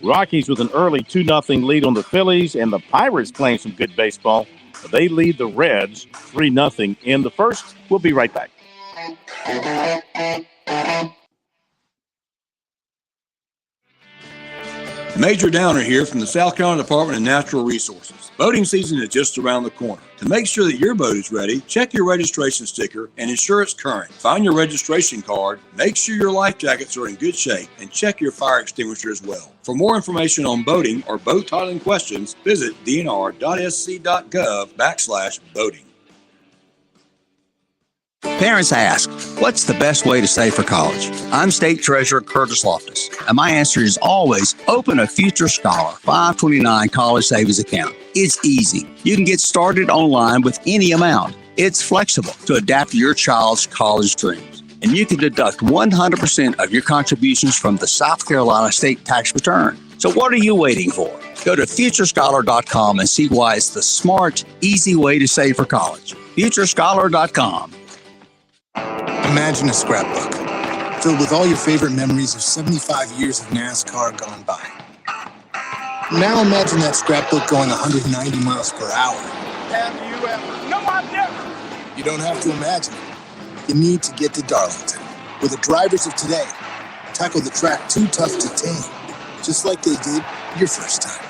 Rockies with an early 2-0 lead on the Phillies. And the Pirates playing some good baseball. They lead the Reds 3-0 in the first. We'll be right back. Major Downer here from the South Carolina Department of Natural Resources. Boating season is just around the corner. To make sure that your boat is ready, check your registration sticker and ensure it's current. Find your registration card, make sure your life jackets are in good shape, and check your fire extinguisher as well. For more information on boating or boat titling questions, visit dnr.sc.gov/boating. Parents ask, what's the best way to save for college? I'm State Treasurer Curtis Loftus, and my answer is always open a Future Scholar 529 college savings account. It's easy. You can get started online with any amount. It's flexible to adapt to your child's college dreams. And you can deduct 100% of your contributions from the South Carolina state tax return. So what are you waiting for? Go to futurescholar.com and see why it's the smart, easy way to save for college. futurescholar.com. Imagine a scrapbook filled with all your favorite memories of 75 years of NASCAR gone by. Now imagine that scrapbook going 190 miles per hour. Have you ever? No, I've never. You don't have to imagine it. You need to get to Darlington, where the drivers of today tackle the track too tough to tame, just like they did your first time.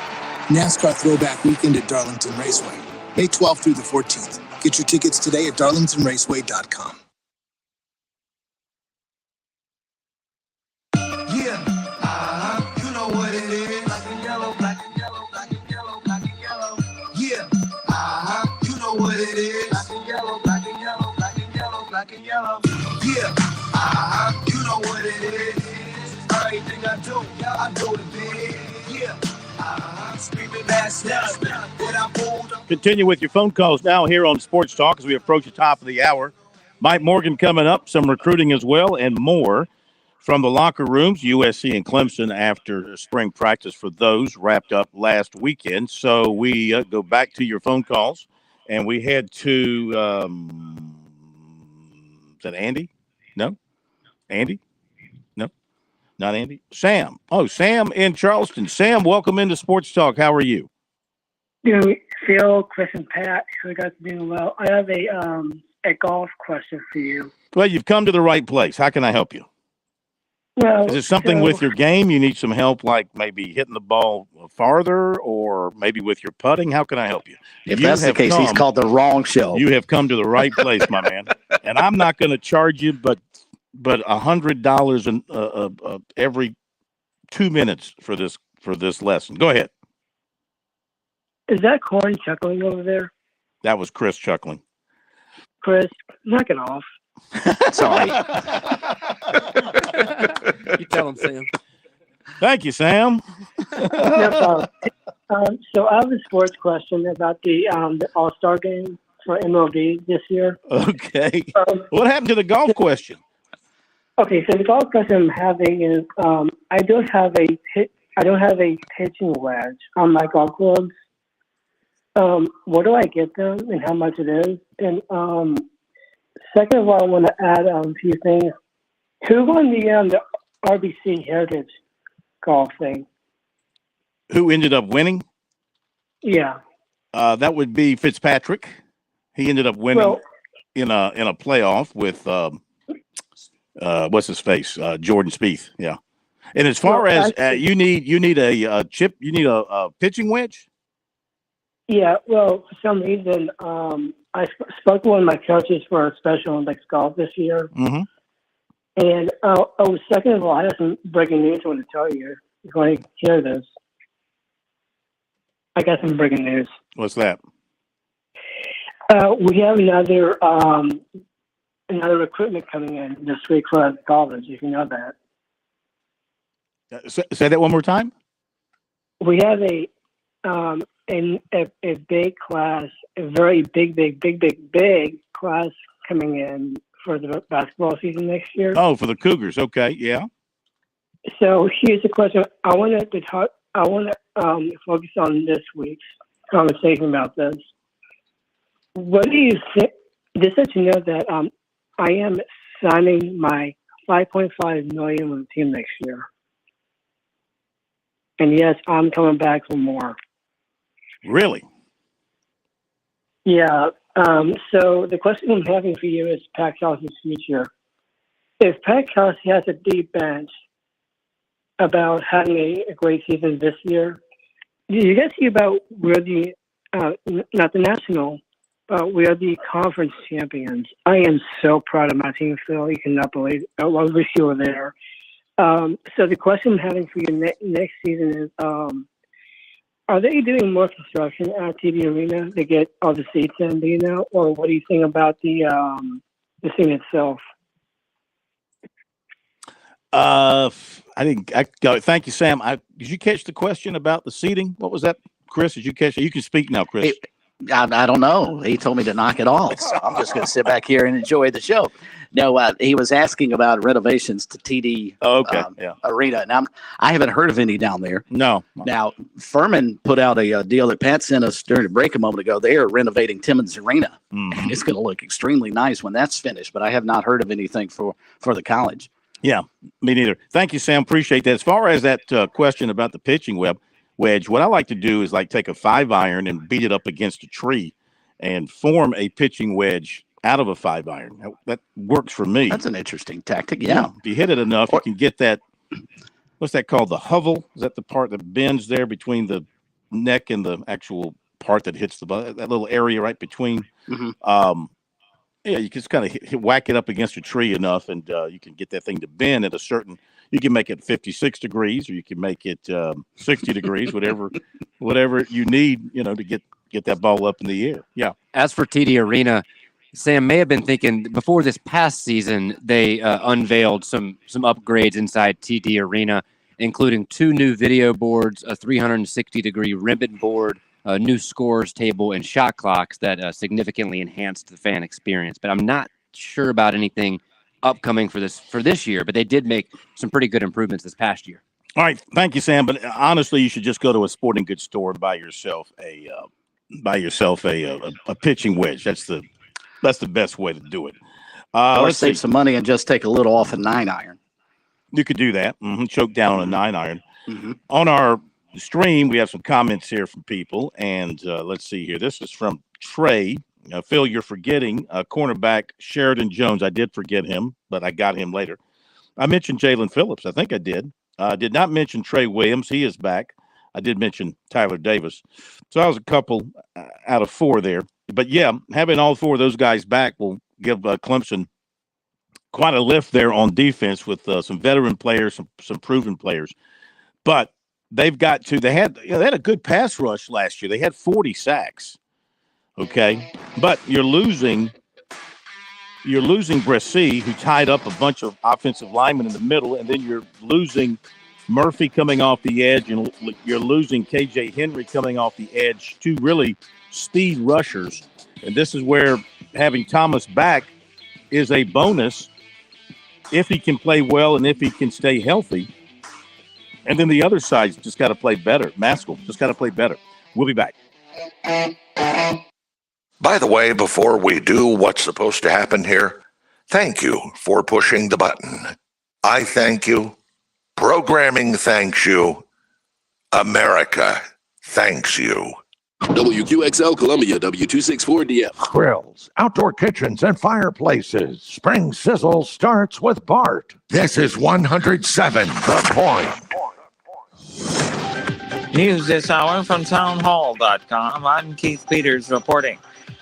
NASCAR Throwback Weekend at Darlington Raceway, May 12th through the 14th. Get your tickets today at darlingtonraceway.com. You know what it is. Black and yellow, black and yellow, black and yellow, black and yellow. Yeah, you know what it is. Black and yellow, black and yellow, black and yellow, black and yellow. Yeah, you know what it is. Everything I do, yeah, I do it big. Yeah, screaming that stuff. When I pulled up. Continue with your phone calls now here on Sports Talk as we approach the top of the hour. Mike Morgan coming up, some recruiting as well, and more. From the locker rooms, USC and Clemson after spring practice for those wrapped up last weekend. So we go back to your phone calls, and we head to, is that Andy? No? Andy? No? Not Andy? Sam. Oh, Sam in Charleston. Sam, welcome into Sports Talk. How are you? Phil, Chris, and Pat, you guys are doing well. I have a golf question for you. Well, you've come to the right place. How can I help you? Well, is it something with your game? You need some help, like maybe hitting the ball farther, or maybe with your putting? How can I help you? If that's the case, he's called the wrong show. You have come to the right place, my man. And I'm not going to charge you, but $100 every 2 minutes for this lesson. Go ahead. Is that Corn chuckling over there? That was Chris chuckling. Chris, knock it off. Sorry. You tell him, Sam. Thank you, Sam. No problem. So I have a sports question about the All-Star game for MLB this year. Okay. What happened to the golf question? Okay, so the golf question I'm having is I don't have a pitching wedge on my golf clubs. Where do I get them and how much it is? And second of all, I want to add a few things. Who won the RBC Heritage golf thing? Who ended up winning? Yeah. That would be Fitzpatrick. He ended up winning in a playoff with what's his face? Jordan Spieth. Yeah. And as far as you need a chip, you need a pitching wedge. Yeah. Well, for some reason, I spoke to one of my coaches for a Special Olympics golf this year. Mm-hmm. And second of all, I have some breaking news I want to tell you. You're going to hear this. I got some breaking news. What's that? We have another recruitment coming in this week for college, if you know that. Say that one more time. We have a big class, a very big class coming in for the basketball season next year. Oh, for the Cougars. Okay, yeah. So here's the question. I want to focus on this week's conversation about this. What do you think? Just let you know that I am signing my $5.5 million with the team next year. And yes, I'm coming back for more. Really? Yeah. So the question I'm having for you is Packhouse's future. If Packhouse has a deep bench about having a great season this year, do you guys see about where the not the national, but we are the conference champions? I am so proud of my team, Phil. You cannot believe it. I wish you were there. So the question I'm having for you next season is, are they doing more construction at TD Arena to get all the seats in, do you know? Or what do you think about the thing itself? I didn't. Thank you, Sam. Did you catch the question about the seating? What was that, Chris? Did you catch it? You can speak now, Chris. I don't know. He told me to knock it off, so I'm just going to sit back here and enjoy the show. No, he was asking about renovations to TD Arena, and I haven't heard of any down there. No. Now, Furman put out a deal that Pat sent us during the break a moment ago. They are renovating Timmons Arena, and it's going to look extremely nice when that's finished, but I have not heard of anything for the college. Yeah, me neither. Thank you, Sam. Appreciate that. As far as that question about the pitching wedge, what I like to do is like take a 5-iron and beat it up against a tree and form a pitching wedge out of a 5-iron. That works for me. That's an interesting tactic. Yeah. If you hit it enough, you can get that. What's that called? The hovel? Is that the part that bends there between the neck and the actual part that hits that little area right between? Mm-hmm. Yeah, you can just kind of whack it up against a tree enough, and you can get that thing to bend at a certain. You can make it 56 degrees, or you can make it 60 degrees, whatever you need, to get that ball up in the air. Yeah. As for TD Arena, Sam may have been thinking before this past season they unveiled some upgrades inside TD Arena, including 2 new video boards, a 360-degree ribbon board, a new scores table, and shot clocks that significantly enhanced the fan experience. But I'm not sure about anything upcoming for this year, but they did make some pretty good improvements this past year. All right, thank you, Sam. But honestly, you should just go to a sporting goods store and buy yourself a pitching wedge. That's the best way to do it. Or save some money and just take a little off a 9-iron. You could do that. Choke down on a 9-iron. Mm-hmm. On our stream, we have some comments here from people, and let's see here. This is from Trey. Phil, you're forgetting cornerback Sheridan Jones. I did forget him, but I got him later. I mentioned Jalen Phillips. I think I did. Did not mention Trey Williams. He is back. I did mention Tyler Davis. So I was a couple out of 4 there. But, yeah, having all 4 of those guys back will give Clemson quite a lift there on defense with some veteran players, some proven players. But they've got to – they had a good pass rush last year. They had 40 sacks. Okay, but you're losing Bresee, who tied up a bunch of offensive linemen in the middle, and then you're losing Murphy coming off the edge, and you're losing KJ Henry coming off the edge, 2 really speed rushers. And this is where having Thomas back is a bonus if he can play well and if he can stay healthy. And then the other side's just got to play better. Maskell just got to play better. We'll be back. By the way, before we do what's supposed to happen here, thank you for pushing the button. I thank you. Programming thanks you. America thanks you. WQXL Columbia, W264DF. Grills, outdoor kitchens, and fireplaces. Spring Sizzle starts with Bart. This is 107 The Point. News this hour from townhall.com. I'm Keith Peters reporting.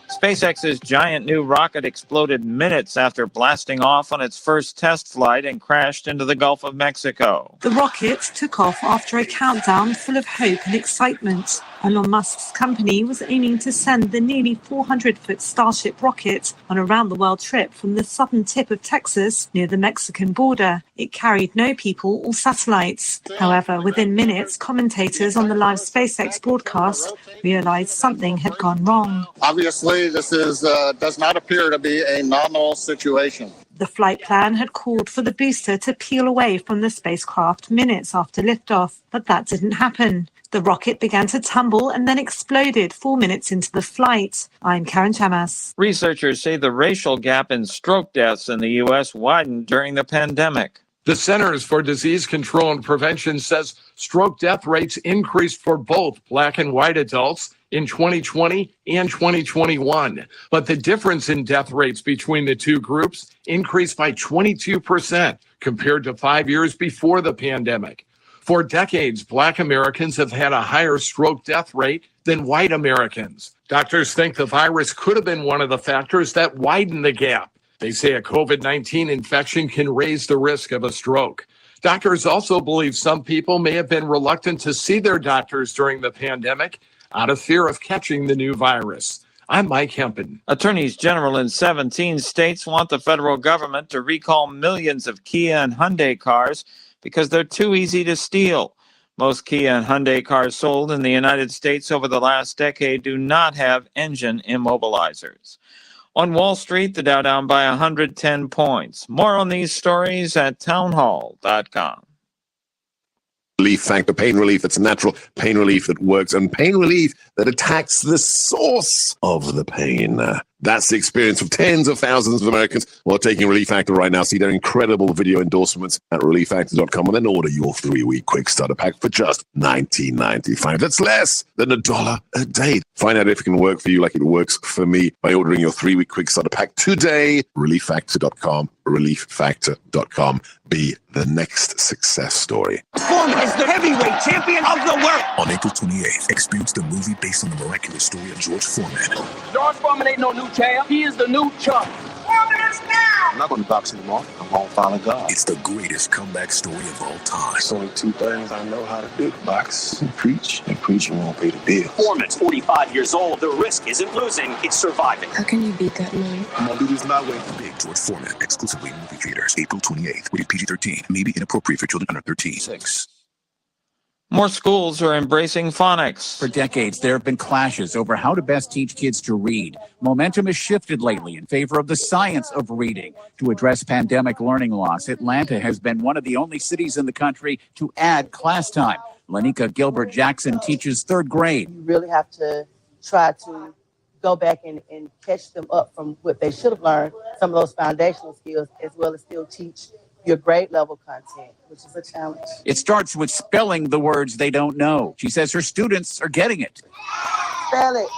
SpaceX's giant new rocket exploded minutes after blasting off on its first test flight and crashed into the Gulf of Mexico. The rocket took off after a countdown full of hope and excitement. Elon Musk's company was aiming to send the nearly 400-foot Starship rocket on a round-the-world trip from the southern tip of Texas near the Mexican border. It carried no people or satellites. However, within minutes, commentators on the live SpaceX broadcast realized something had gone wrong. Obviously, this does not appear to be a nominal situation. The flight plan had called for the booster to peel away from the spacecraft minutes after liftoff, but that didn't happen. The rocket began to tumble and then exploded 4 minutes into the flight. I'm Karen Chamas. Researchers say the racial gap in stroke deaths in the U.S. widened during the pandemic. The Centers for Disease Control and Prevention says stroke death rates increased for both Black and white adults in 2020 and 2021. But the difference in death rates between the two groups increased by 22% compared to 5 years before the pandemic. For decades, Black Americans have had a higher stroke death rate than white Americans. Doctors think the virus could have been one of the factors that widened the gap. They say a COVID-19 infection can raise the risk of a stroke. Doctors also believe some people may have been reluctant to see their doctors during the pandemic out of fear of catching the new virus. I'm Mike Hempen. Attorneys general in 17 states want the federal government to recall millions of Kia and Hyundai cars because they're too easy to steal. Most Kia and Hyundai cars sold in the United States over the last decade do not have engine immobilizers. On Wall Street, the Dow down by 110 points. More on these stories at townhall.com. Relief Factor, pain relief that's natural, pain relief that works, and pain relief that attacks the source of the pain. That's the experience of tens of thousands of Americans who are taking Relief Factor right now. See their incredible video endorsements at relieffactor.com and then order your 3-week quick starter pack for just $19.95. That's less than $1 a day. Find out if it can work for you like it works for me by ordering your 3-week quick starter pack today. Relieffactor.com, relieffactor.com. Be the next success story. Foreman is the heavyweight champion of the world. On April 28th, experience the movie based on the miraculous story of George Foreman. George Foreman ain't no new champ. He is the new chump. Foreman is now. I'm not going to box anymore. I'm going to follow God. It's the greatest comeback story of all time. There's only two things I know how to do: box and preach and won't pay the bills. Foreman's 45 years old. The risk isn't losing, it's surviving. How can you beat that man? I'm going to do this my way. Big George Foreman, exclusively in movie theaters, April 28th. Rated PG-13. May be inappropriate for children under 13. 6. More schools are embracing phonics. For decades, there have been clashes over how to best teach kids to read. Momentum has shifted lately in favor of the science of reading. To address pandemic learning loss, Atlanta has been one of the only cities in the country to add class time. Lanika Gilbert-Jackson teaches third grade. You really have to try to go back and catch them up from what they should have learned, some of those foundational skills, as well as still teach your grade level content, which is a challenge. It starts with spelling the words they don't know. She says her students are getting it. Spell it.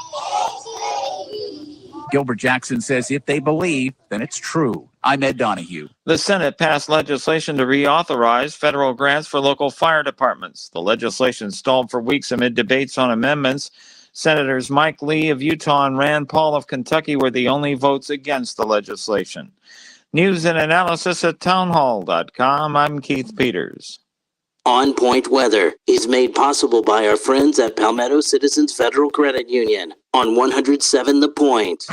Gilbert-Jackson says if they believe, then it's true. I'm Ed Donahue. The Senate passed legislation to reauthorize federal grants for local fire departments. The legislation stalled for weeks amid debates on amendments. Senators Mike Lee of Utah and Rand Paul of Kentucky were the only votes against the legislation. News and analysis at townhall.com. I'm Keith Peters. On Point Weather is made possible by our friends at Palmetto Citizens Federal Credit Union on 107 The Point.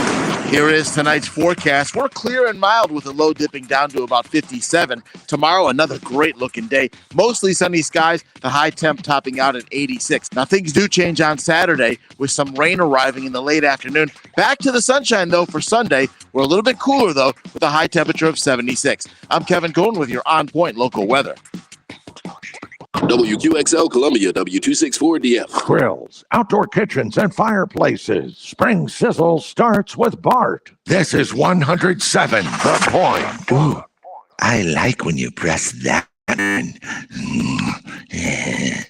Here is tonight's forecast. We're clear and mild with a low dipping down to about 57. Tomorrow, another great looking day. Mostly sunny skies, the high temp topping out at 86. Now, things do change on Saturday with some rain arriving in the late afternoon. Back to the sunshine, though, for Sunday. We're a little bit cooler, though, with a high temperature of 76. I'm Kevin Cohen with your On Point local weather. WQXL Columbia, W264DF. Grills, outdoor kitchens, and fireplaces. Spring Sizzle starts with Bart. This is 107 The Point. Ooh, I like when you press that button. Yeah.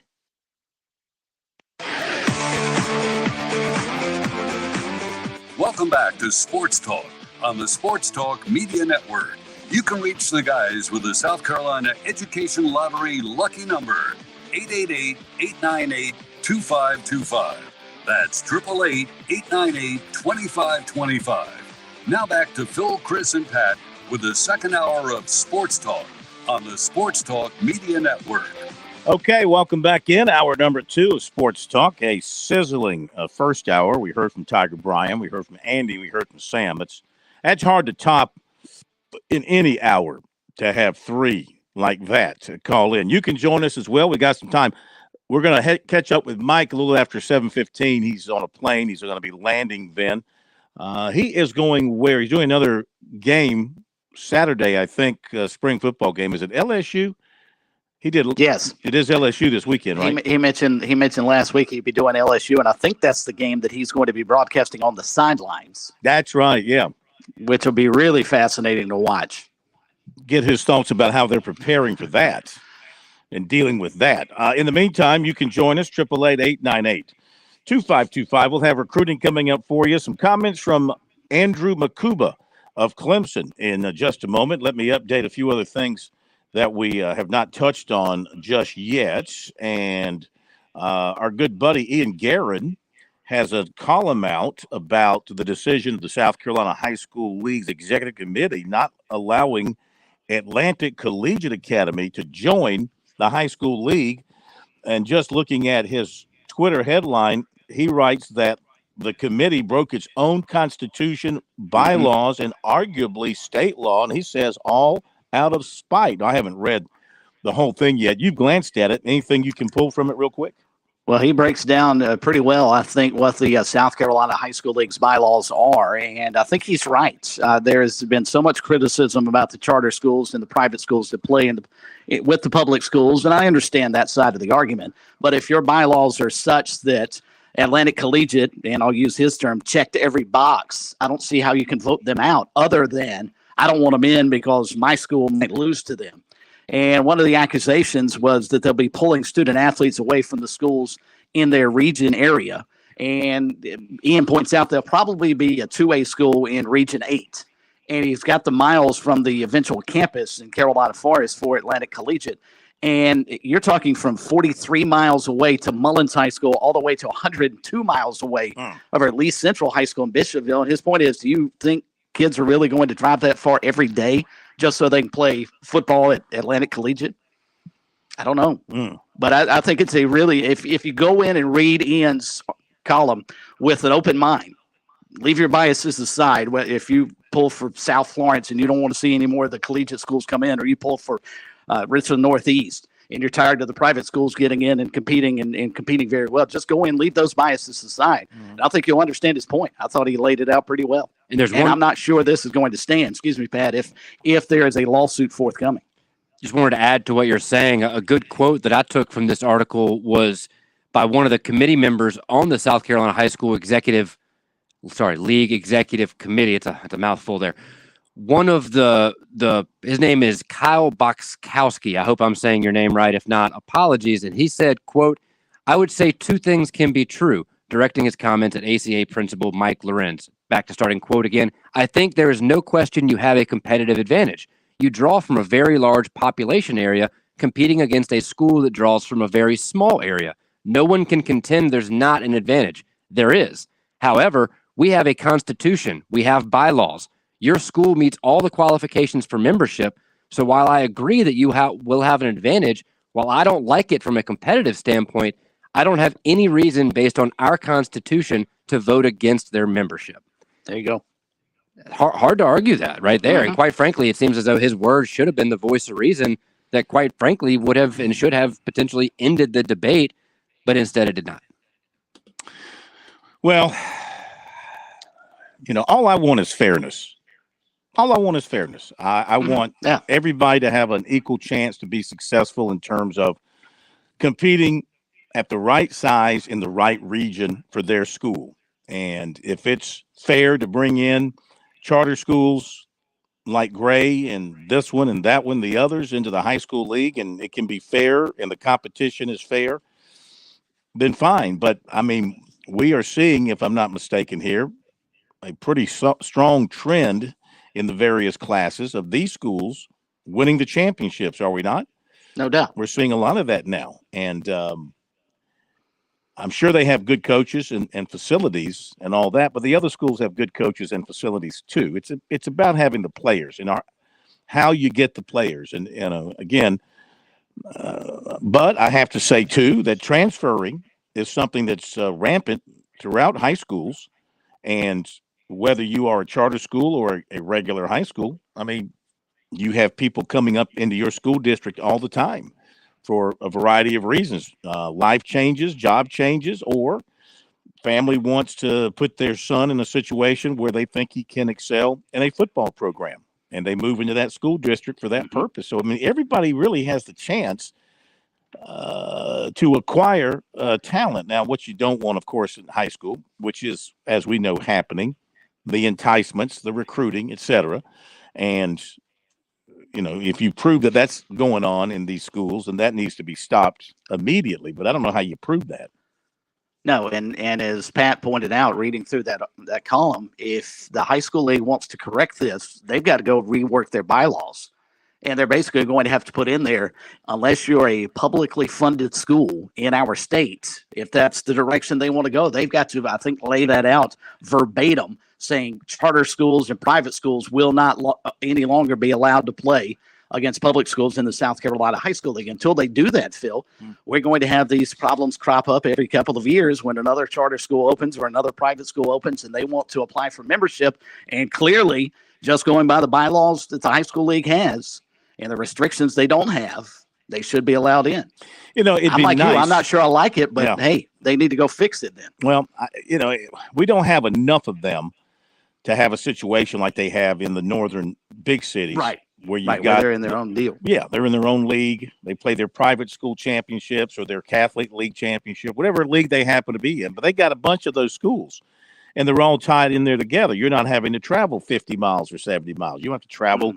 Welcome back to Sports Talk on the Sports Talk Media Network. You can reach the guys with the South Carolina Education Lottery lucky number, 888-898-2525. That's 888-898-2525. Now back to Phil, Chris, and Pat with the second hour of Sports Talk on the Sports Talk Media Network. Okay, welcome back in. Hour number 2 of Sports Talk, a sizzling first hour. We heard from Tiger Bryan. We heard from Andy. We heard from Sam. That's hard to top in any hour to have 3 like that to call in. You can join us as well. We got some time. We're going to catch up with Mike a little after 7:15. He's on a plane. He's going to be landing then. He is going where? He's doing another game Saturday, I think, spring football game. Is it LSU? He did. Yes, it is LSU this weekend, right? He mentioned last week he'd be doing LSU, and I think that's the game that he's going to be broadcasting on the sidelines. That's right, yeah. Which will be really fascinating to watch. Get his thoughts about how they're preparing for that and dealing with that. In the meantime, you can join us, 888-898-2525. We'll have recruiting coming up for you. Some comments from Andrew Makuba of Clemson in just a moment. Let me update a few other things that we have not touched on just yet. And our good buddy Ian Guerin has a column out about the decision of the South Carolina High School League's executive committee not allowing Atlantic Collegiate Academy to join the high school league. And just looking at his Twitter headline, he writes that the committee broke its own constitution, bylaws, and arguably state law. And he says all out of spite. I haven't read the whole thing yet. You've glanced at it. Anything you can pull from it real quick? Well, he breaks down pretty well, I think, what the South Carolina High School League's bylaws are, and I think he's right. There's been so much criticism about the charter schools and the private schools that play with the public schools, and I understand that side of the argument. But if your bylaws are such that Atlantic Collegiate, and I'll use his term, checked every box, I don't see how you can vote them out other than I don't want them in because my school might lose to them. And one of the accusations was that they'll be pulling student athletes away from the schools in their region area. And Ian points out there'll probably be a 2A school in Region 8. And he's got the miles from the eventual campus in Carolina Forest for Atlantic Collegiate. And you're talking from 43 miles away to Mullins High School all the way to 102 miles away of our Lee Central High School in Bishopville. And his point is, do you think kids are really going to drive that far every day just so they can play football at Atlantic Collegiate? I don't know. But I think it's a really, if you go in and read Ian's column with an open mind, leave your biases aside. If you pull for South Florence and you don't want to see any more of the collegiate schools come in, or you pull for Richland Northeast and you're tired of the private schools getting in and competing and competing very well, just go in, leave those biases aside. And I think you'll understand his point. I thought he laid it out pretty well. And I'm not sure this is going to stand, excuse me, Pat, if there is a lawsuit forthcoming. Just wanted to add to what you're saying. A good quote that I took from this article was by one of the committee members on the South Carolina High School League Executive Committee. It's a mouthful there. One of his name is Kyle Boxkowski. I hope I'm saying your name right. If not, apologies. And he said, quote, "I would say two things can be true," directing his comments at ACA principal Mike Lorenz. Back to starting quote again. "I think there is no question you have a competitive advantage. You draw from a very large population area competing against a school that draws from a very small area. No one can contend there's not an advantage. There is. However, we have a constitution. We have bylaws. Your school meets all the qualifications for membership. So while I agree that you will have an advantage, while I don't like it from a competitive standpoint, I don't have any reason based on our constitution to vote against their membership." There you go. Hard to argue that right there. And quite frankly, it seems as though his words should have been the voice of reason that quite frankly would have and should have potentially ended the debate, but instead it did not. Well, all I want is fairness. All I want is fairness. I want everybody to have an equal chance to be successful in terms of competing at the right size in the right region for their school. And if it's fair to bring in charter schools like Gray and this one and that one, the others into the high school league, and it can be fair and the competition is fair, then fine. But I mean, we are seeing, if I'm not mistaken here, a pretty strong trend in the various classes of these schools winning the championships, are we not? No doubt. We're seeing a lot of that now. And I'm sure they have good coaches and facilities and all that, but the other schools have good coaches and facilities too. It's about having the players and how you get the players. And again, but I have to say too that transferring is something that's rampant throughout high schools, and whether you are a charter school or a regular high school, I mean, you have people coming up into your school district all the time for a variety of reasons, life changes, job changes, or family wants to put their son in a situation where they think he can excel in a football program, and they move into that school district for that purpose. So, I mean, everybody really has the chance to acquire talent. Now, what you don't want, of course, in high school, which is, as we know, happening, the enticements, the recruiting, etc. And if you prove that that's going on in these schools, then that needs to be stopped immediately. But I don't know how you prove that. No, and as Pat pointed out, reading through that column, if the high school league wants to correct this, they've got to go rework their bylaws. And they're basically going to have to put in there, unless you're a publicly funded school in our state, if that's the direction they want to go, they've got to, I think, lay that out verbatim, saying charter schools and private schools will not any longer be allowed to play against public schools in the South Carolina High School League. Until they do that, Phil, we're going to have these problems crop up every couple of years when another charter school opens or another private school opens and they want to apply for membership. And clearly, just going by the bylaws that the high school league has and the restrictions they don't have, they should be allowed in. It'd I'm be like nice. you. I'm not sure I like it, but hey, they need to go fix it then. Well, we don't have enough of them to have a situation like they have in the northern big cities. Right. Where where they're in their own deal. Yeah, they're in their own league. They play their private school championships or their Catholic league championship, whatever league they happen to be in. But they got a bunch of those schools, and they're all tied in there together. You're not having to travel 50 miles or 70 miles. You have to travel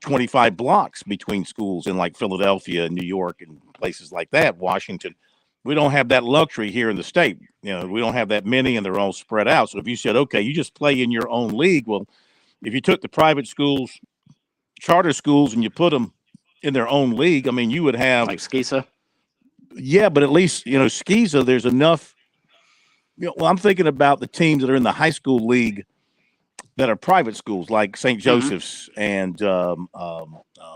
25 blocks between schools in like Philadelphia and New York and places like that, Washington. We don't have that luxury here in the state. We don't have that many, and they're all spread out. So if you said, okay, you just play in your own league, well, if you took the private schools, charter schools, and you put them in their own league, I mean, you would have like SCISA. Yeah, but at least SCISA, there's enough. I'm thinking about the teams that are in the high school league that are private schools, like St. Joseph's and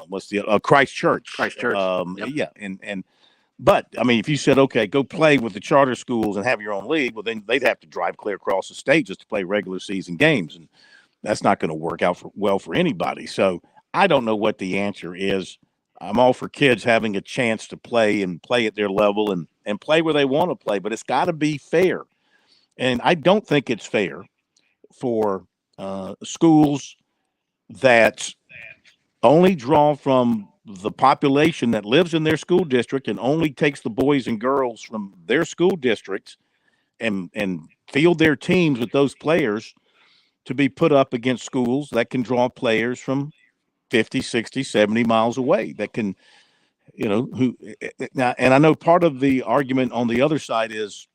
what's the Christ Church. Yeah, but I mean, if you said, okay, go play with the charter schools and have your own league, well, then they'd have to drive clear across the state just to play regular season games, and that's not going to work out well for anybody. So I don't know what the answer is. I'm all for kids having a chance to play and play at their level and play where they want to play, but it's got to be fair. And I don't think it's fair for schools that only draw from the population that lives in their school district and only takes the boys and girls from their school districts and field their teams with those players to be put up against schools that can draw players from 50, 60, 70 miles away that can, now, and I know part of the argument on the other side is,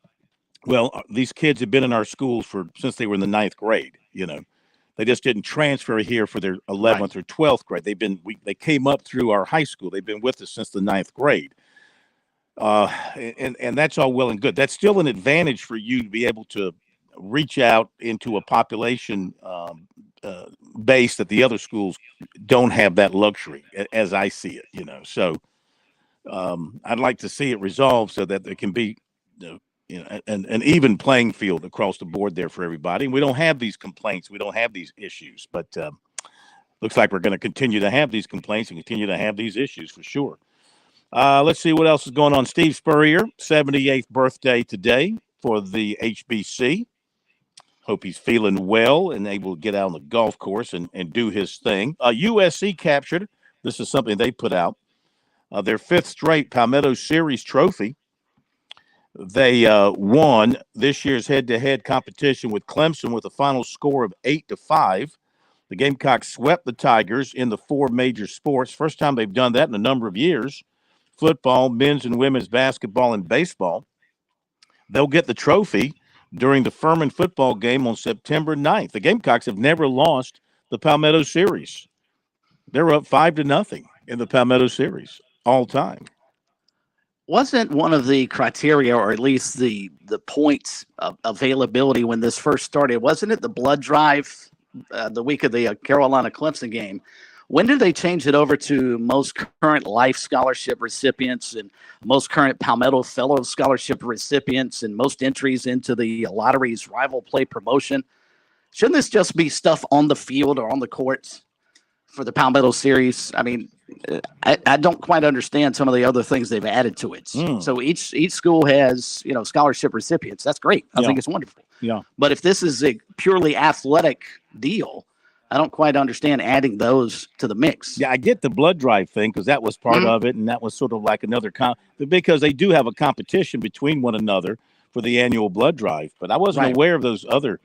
well, these kids have been in our schools since they were in the 9th grade, They just didn't transfer here for their 11th or 12th grade. They came up through our high school. They've been with us since the 9th grade. And that's all well and good. That's still an advantage for you to be able to reach out into a population base that the other schools don't have that luxury, as I see it, So I'd like to see it resolved so that there can be an even playing field across the board there for everybody. And we don't have these complaints. We don't have these issues. But looks like we're going to continue to have these complaints and continue to have these issues for sure. Let's see what else is going on. Steve Spurrier, 78th birthday today for the HBC. Hope he's feeling well and able to get out on the golf course and do his thing. USC captured, this is something they put out, their 5th straight Palmetto Series trophy. They won this year's head-to-head competition with Clemson with a final score of 8-5. The Gamecocks swept the Tigers in the 4 major sports. First time they've done that in a number of years. Football, men's and women's basketball, and baseball. They'll get the trophy during the Furman football game on September 9th. The Gamecocks have never lost the Palmetto Series. They're up 5-0 in the Palmetto Series all time. Wasn't one of the criteria, or at least the points of availability when this first started, wasn't it the blood drive the week of the Carolina Clemson game? When did they change it over to most current life scholarship recipients and most current Palmetto Fellow Scholarship recipients and most entries into the lottery's rival play promotion? Shouldn't this just be stuff on the field or on the courts for the Palmetto series? I mean, I don't quite understand some of the other things they've added to it. So each school has, scholarship recipients. That's great. I think it's wonderful. Yeah. But if this is a purely athletic deal, I don't quite understand adding those to the mix. Yeah, I get the blood drive thing because that was part of it, and that was sort of like another because they do have a competition between one another for the annual blood drive. But I wasn't aware of those other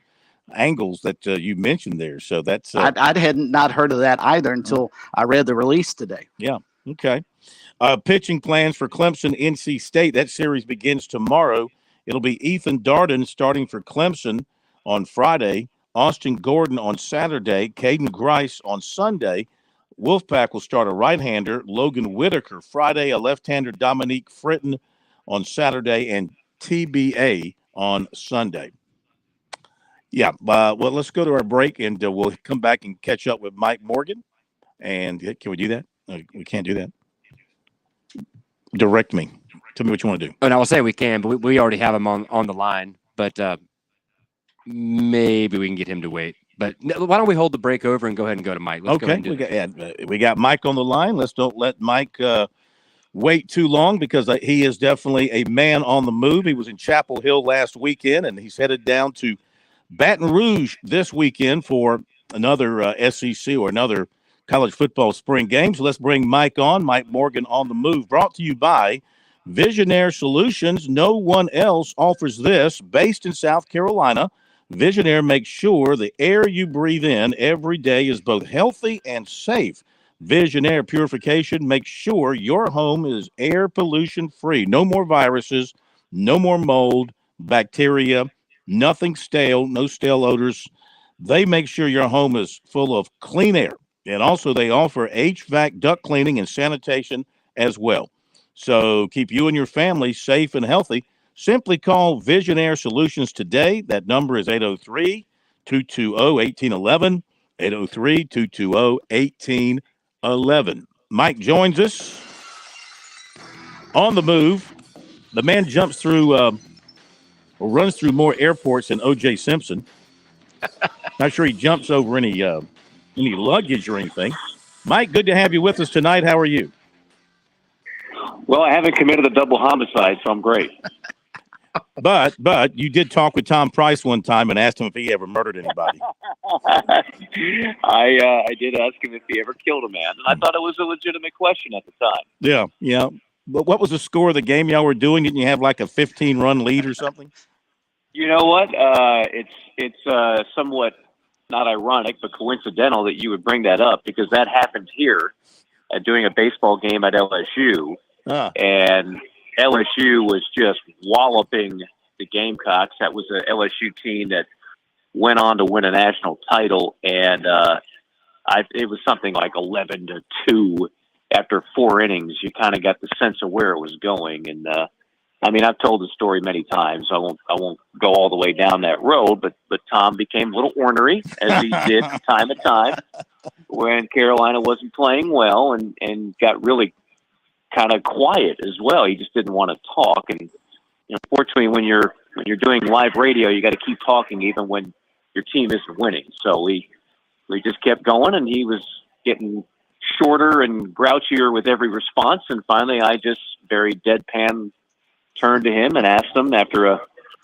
angles that you mentioned there. So that's I had not heard of that either until I read the release today. Yeah. Okay. Pitching plans for Clemson, NC State. That series begins tomorrow. It'll be Ethan Darden starting for Clemson on Friday, Austin Gordon on Saturday, Caden Grice on Sunday. Wolfpack will start a right-hander, Logan Whitaker Friday, a left-hander, Dominique Fritton on Saturday, and TBA on Sunday. Yeah, well, let's go to our break, and we'll come back and catch up with Mike Morgan. And can we do that? We can't do that. Direct me. Tell me what you want to do. And I will say we can, but we already have him on the line. But maybe we can get him to wait. But why don't we hold the break over and go ahead and go to Mike? Let's go ahead and do we got Mike on the line. Let's don't let Mike wait too long because he is definitely a man on the move. He was in Chapel Hill last weekend, and he's headed down to Baton Rouge this weekend for another SEC or another college football spring game. So let's bring Mike on. Mike Morgan on the move. Brought to you by Visionaire Solutions. No one else offers this. Based in South Carolina, Visionaire makes sure the air you breathe in every day is both healthy and safe. Visionaire Purification makes sure your home is air pollution free. No more viruses, no more mold, bacteria, nothing stale, no stale odors. They make sure your home is full of clean air. And also they offer HVAC duct cleaning and sanitation as well. So keep you and your family safe and healthy. Simply call Visionaire Solutions today. That number is 803-220-1811, 803-220-1811. Mike joins us on the move. The man jumps through or runs through more airports than O.J. Simpson. Not sure he jumps over any luggage or anything. Mike, good to have you with us tonight. How are you? Well, I haven't committed a double homicide, so I'm great. But you did talk with Tom Price one time and asked him if he ever murdered anybody. I did ask him if he ever killed a man, and I thought it was a legitimate question at the time. Yeah. But what was the score of the game y'all were doing? Didn't you have like a 15-run lead or something? You know what? It's somewhat not ironic, but coincidental that you would bring that up because that happened here at doing a baseball game at LSU. And LSU was just walloping the Gamecocks. That was an LSU team that went on to win a national title, and it was something like 11-2 after 4 innings. You kind of got the sense of where it was going, and I've told the story many times. I won't go all the way down that road, but Tom became a little ornery, as he did time at time, when Carolina wasn't playing well, and got really kind of quiet as well. He just didn't want to talk, and fortunately, when you're doing live radio, you got to keep talking even when your team isn't winning. So we just kept going, and he was getting shorter and grouchier with every response, and finally, I just very deadpan turned to him and asked him after a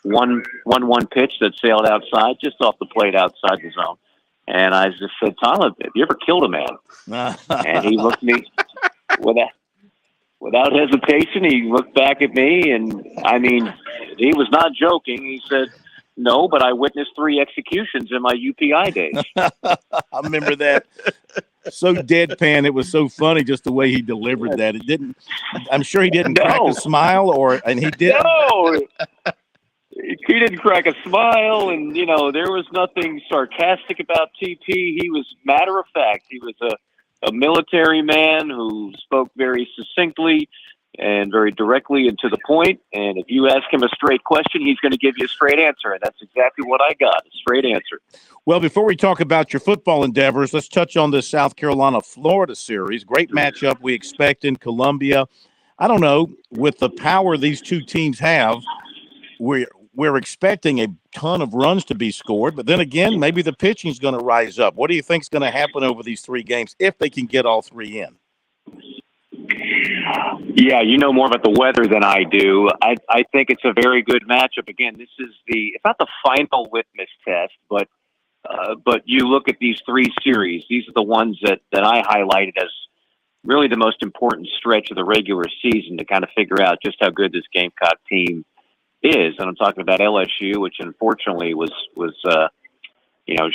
1-1 pitch that sailed outside, just off the plate outside the zone. And I just said, Tom, have you ever killed a man? And he looked at me without hesitation. He looked back at me, and he was not joking. He said, no, but I witnessed 3 executions in my UPI days. I remember that. So deadpan. It was so funny just the way he delivered that. I'm sure he didn't crack a smile and he didn't. No, he didn't crack a smile, and there was nothing sarcastic about TP. He was matter of fact. He was a military man who spoke very succinctly and very directly and to the point. And if you ask him a straight question, he's going to give you a straight answer. And that's exactly what I got, a straight answer. Well, before we talk about your football endeavors, let's touch on the South Carolina-Florida series. Great matchup we expect in Columbia. I don't know, with the power these two teams have, we're expecting a ton of runs to be scored. But then again, maybe the pitching is going to rise up. What do you think is going to happen over these 3 games if they can get all 3 in? Yeah, you know more about the weather than I do. I think it's a very good matchup. Again, this is it's not the final litmus test, but you look at these 3 series. These are the ones that I highlighted as really the most important stretch of the regular season to kind of figure out just how good this Gamecock team is. And I'm talking about LSU, which unfortunately was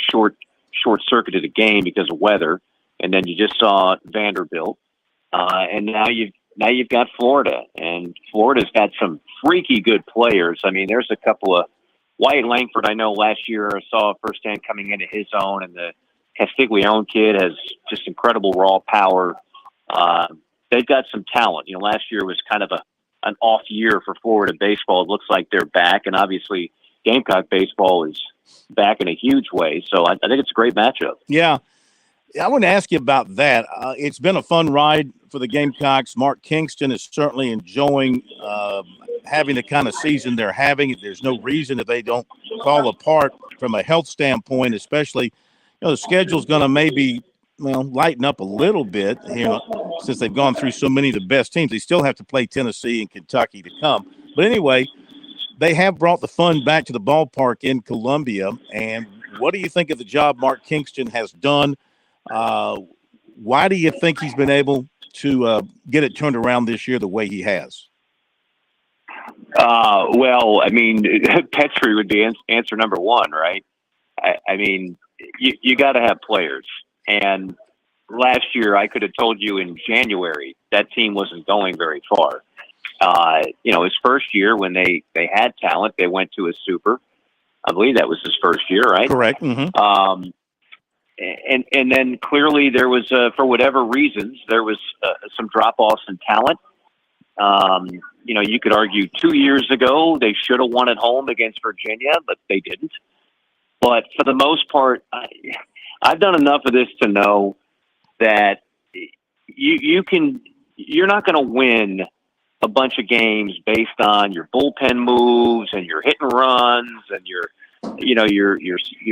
short-circuited a game because of weather. And then you just saw Vanderbilt. And now you've got Florida, and Florida's got some freaky good players. I mean, there's a couple of Wyatt Langford. I know last year I saw firsthand coming into his own, and the Castiglione kid has just incredible raw power. They've got some talent. You know, last year was kind of an off year for Florida baseball. It looks like they're back, and obviously Gamecock baseball is back in a huge way. So I think it's a great matchup. Yeah. I want to ask you about that. It's been a fun ride for the Gamecocks. Mark Kingston is certainly enjoying having the kind of season they're having. There's no reason that they don't fall apart from a health standpoint, especially, the schedule's going to maybe, lighten up a little bit, since they've gone through so many of the best teams. They still have to play Tennessee and Kentucky to come. But anyway, they have brought the fun back to the ballpark in Columbia. And what do you think of the job Mark Kingston has done? Why do you think he's been able to get it turned around this year the way he has? Well, I mean, Petrie would be answer number one, right? I mean, you got to have players. And last year, I could have told you in January that team wasn't going very far. His first year when they had talent, they went to a super. I believe that was his first year, right? Correct. Mm-hmm. And then clearly there was, for whatever reasons, there was some drop-offs in talent. You could argue 2 years ago they should have won at home against Virginia, but they didn't. But for the most part, I've done enough of this to know that you're not going to win a bunch of games based on your bullpen moves and your hit and runs and your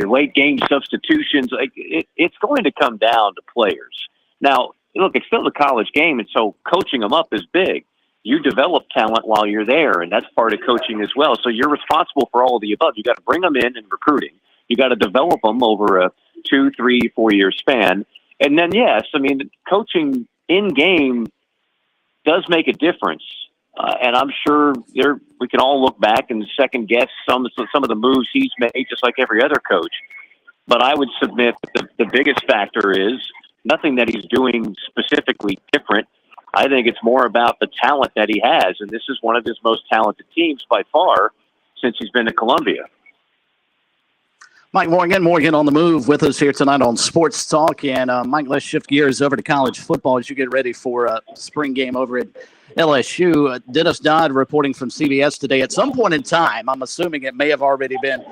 late game substitutions. Like it's going to come down to players. Now, look, it's still a college game, and so coaching them up is big. You develop talent while you're there, and that's part of coaching as well. So you're responsible for all of the above. You got to bring them in and recruiting. You got to develop them over a 2, 3, 4 year span. And then, yes, I mean, coaching in game does make a difference. And I'm sure we can all look back and second guess some of the moves he's made, just like every other coach. But I would submit that the biggest factor is nothing that he's doing specifically different. I think it's more about the talent that he has, and this is one of his most talented teams by far since he's been to Columbia. Mike Morgan on the move with us here tonight on Sports Talk. And Mike, let's shift gears over to college football as you get ready for a spring game over at LSU. Dennis Dodd reporting from CBS today. At some point in time, I'm assuming it may have already been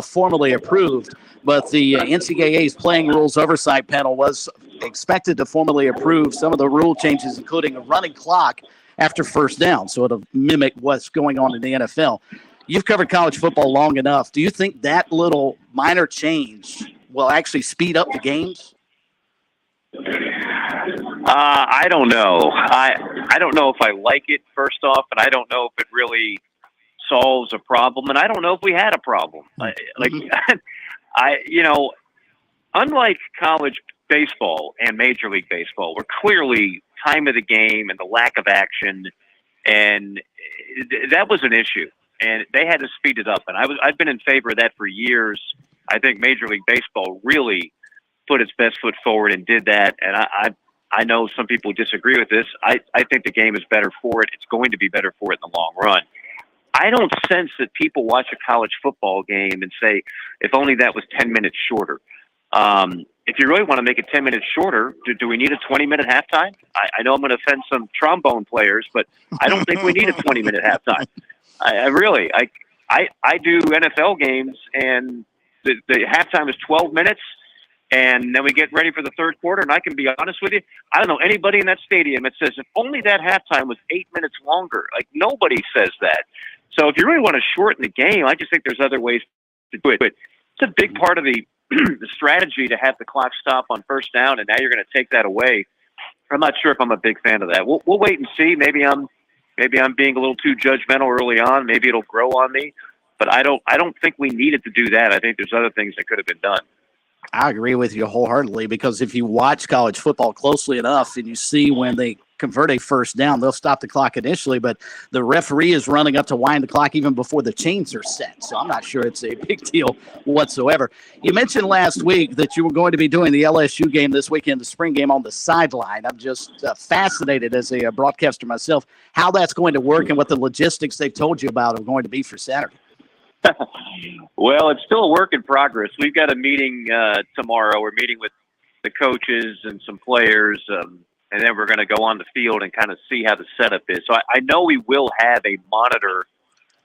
formally approved, but the NCAA's Playing Rules Oversight Panel was expected to formally approve some of the rule changes, including a running clock after first down, so it'll mimic what's going on in the NFL. You've covered college football long enough. Do you think that little minor change will actually speed up the games? I don't know. I don't know if I like it, first off, and I don't know if it really solves a problem, and I don't know if we had a problem. Unlike college baseball and Major League Baseball, where clearly time of the game and the lack of action, and that was an issue. And they had to speed it up. And I've been in favor of that for years. I think Major League Baseball really put its best foot forward and did that. And I know some people disagree with this. I think the game is better for it. It's going to be better for it in the long run. I don't sense that people watch a college football game and say, if only that was 10 minutes shorter. If you really want to make it 10 minutes shorter, do we need a 20-minute halftime? I know I'm going to offend some trombone players, but I don't think we need a 20-minute halftime. I do NFL games, and the halftime is 12 minutes, and then we get ready for the third quarter. And I can be honest with you, I don't know anybody in that stadium that says if only that halftime was 8 minutes longer. Like, nobody says that. So if you really want to shorten the game, I just think there's other ways to do it. But it's a big part of the strategy to have the clock stop on first down, and now you're going to take that away. I'm not sure if I'm a big fan of that. We'll wait and see. Maybe I'm being a little too judgmental early on. Maybe it'll grow on me. But I don't think we needed to do that. I think there's other things that could have been done. I agree with you wholeheartedly, because if you watch college football closely enough and you see when they convert a first down, they'll stop the clock initially, but the referee is running up to wind the clock even before the chains are set. So I'm not sure it's a big deal whatsoever. You mentioned last week that you were going to be doing the LSU game this weekend, the spring game, on the sideline. I'm just fascinated as a broadcaster myself how that's going to work and what the logistics they've told you about are going to be for Saturday. Well, it's still a work in progress. We've got a meeting tomorrow. We're meeting with the coaches and some players, and then we're going to go on the field and kind of see how the setup is. So I know we will have a monitor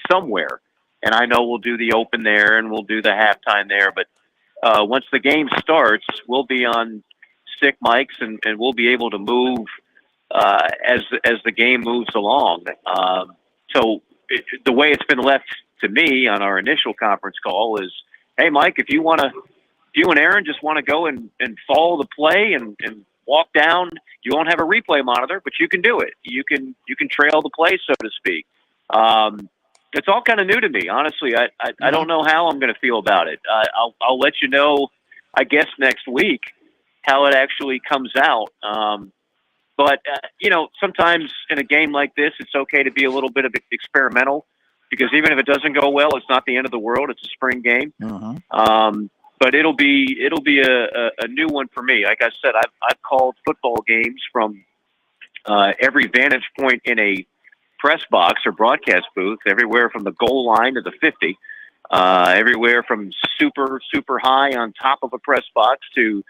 somewhere, and I know we'll do the open there and we'll do the halftime there. But once the game starts, we'll be on stick mics and we'll be able to move as the game moves along. So the way it's been left to me on our initial conference call is, hey, Mike, if you and Aaron just want to go and follow the play and walk down, you won't have a replay monitor, but you can do it. You can trail the play, so to speak. It's all kind of new to me, honestly. I don't know how I'm going to feel about it. I'll let you know, I guess, next week how it actually comes out. But sometimes in a game like this, it's okay to be a little bit of experimental, because even if it doesn't go well, it's not the end of the world. It's a spring game. But it'll be a new one for me. Like I said, I've called football games from every vantage point in a press box or broadcast booth, everywhere from the goal line to the 50, everywhere from super, super high on top of a press box to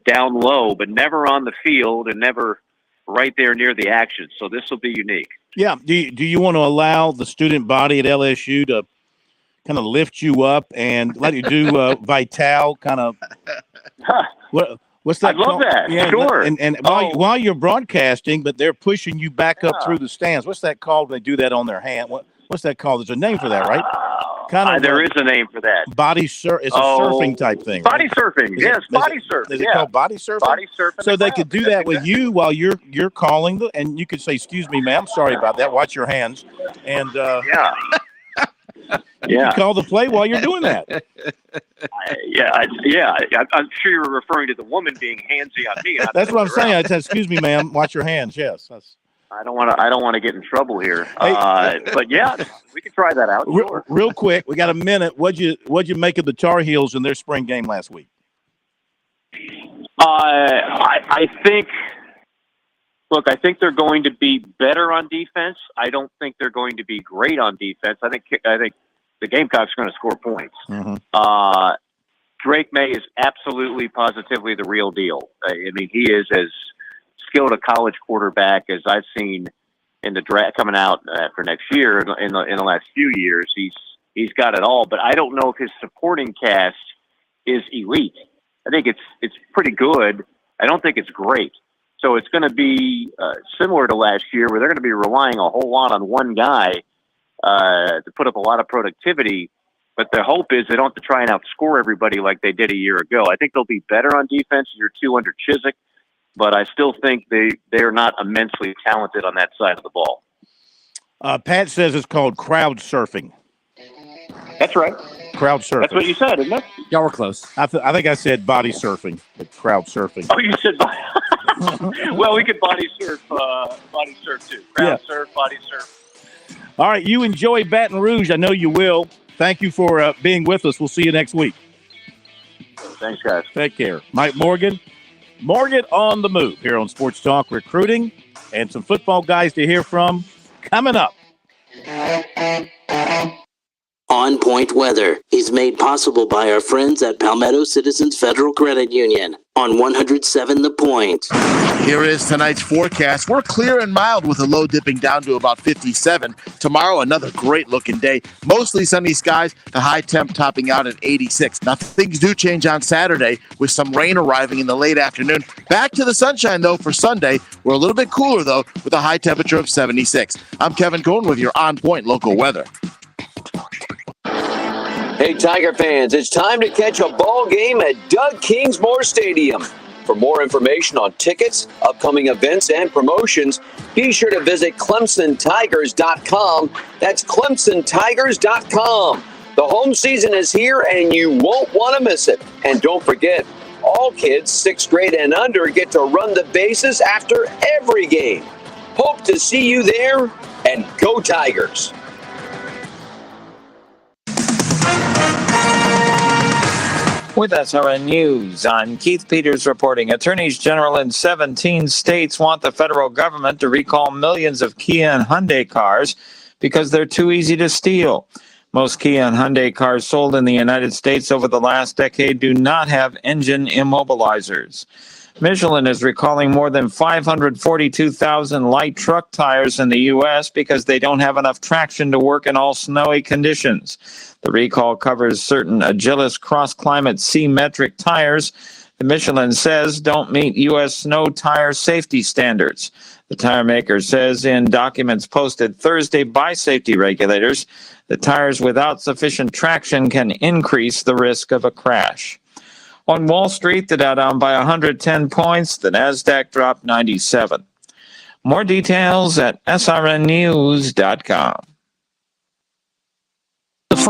down low, but never on the field and never right there near the action. So this will be unique. Yeah. Do you want to allow the student body at LSU to kind of lift you up and let you do Vital kind of? What's that? I'd love that. Yeah, sure. And while you're broadcasting, but they're pushing you back up through the stands. What's that called? They do that on their hand. What's that called? There's a name for that, right? There is a name for that. Body surf. It's a surfing type thing. Body right? surfing. Yes, body surfing. Is it called body surfing? Body surfing. So they could do that with you while you're calling, and you could say, "Excuse me, ma'am, sorry about that. Watch your hands." And you can call the play while you're doing that. I'm sure you're referring to the woman being handsy on me. That's what I'm saying. I said, "Excuse me, ma'am, watch your hands." Yes. I don't want to get in trouble here. But yeah, we can try that out. Sure. Real quick, we got a minute. What'd you make of the Tar Heels in their spring game last week? I think they're going to be better on defense. I don't think they're going to be great on defense. I think the Gamecocks are going to score points. Drake May is absolutely, positively the real deal. I mean, he is as skilled a college quarterback as I've seen in the draft coming out for next year. In the last few years, he's got it all. But I don't know if his supporting cast is elite. I think it's pretty good. I don't think it's great. So it's going to be similar to last year, where they're going to be relying a whole lot on one guy to put up a lot of productivity. But the hope is they don't have to try and outscore everybody like they did a year ago. I think they'll be better on defense year 2 under Chizik, but I still think they're not immensely talented on that side of the ball. Pat says it's called crowd surfing. That's right. Crowd surfing. That's what you said, isn't it? Y'all were close. I think I said body surfing, but crowd surfing. Oh, you said body. Well, we could body surf too. Crowd surf, body surf. All right, you enjoy Baton Rouge. I know you will. Thank you for being with us. We'll see you next week. Thanks, guys. Take care. Mike Morgan on the move here on Sports Talk Recruiting, and some football guys to hear from coming up. On Point Weather is made possible by our friends at Palmetto Citizens Federal Credit Union on 107 The Point. Here is tonight's forecast. We're clear and mild with a low dipping down to about 57. Tomorrow, another great looking day. Mostly sunny skies, the high temp topping out at 86. Now, things do change on Saturday with some rain arriving in the late afternoon. Back to the sunshine, though, for Sunday. We're a little bit cooler, though, with a high temperature of 76. I'm Kevin Cohen with your On Point local weather. Hey, Tiger fans, it's time to catch a ball game at Doug Kingsmore Stadium. For more information on tickets, upcoming events, and promotions, be sure to visit ClemsonTigers.com. That's ClemsonTigers.com. The home season is here, and you won't want to miss it. And don't forget, all kids 6th grade and under get to run the bases after every game. Hope to see you there, and go Tigers! With SRN News, I'm Keith Peters reporting. Attorneys General in 17 states want the federal government to recall millions of Kia and Hyundai cars because they're too easy to steal. Most Kia and Hyundai cars sold in the United States over the last decade do not have engine immobilizers. Michelin is recalling more than 542,000 light truck tires in the U.S. because they don't have enough traction to work in all snowy conditions. The recall covers certain Agilis cross-climate C-metric tires the Michelin says don't meet U.S. snow tire safety standards. The tire maker says in documents posted Thursday by safety regulators that tires without sufficient traction can increase the risk of a crash. On Wall Street, the Dow down by 110 points, the Nasdaq dropped 97. More details at srnnews.com.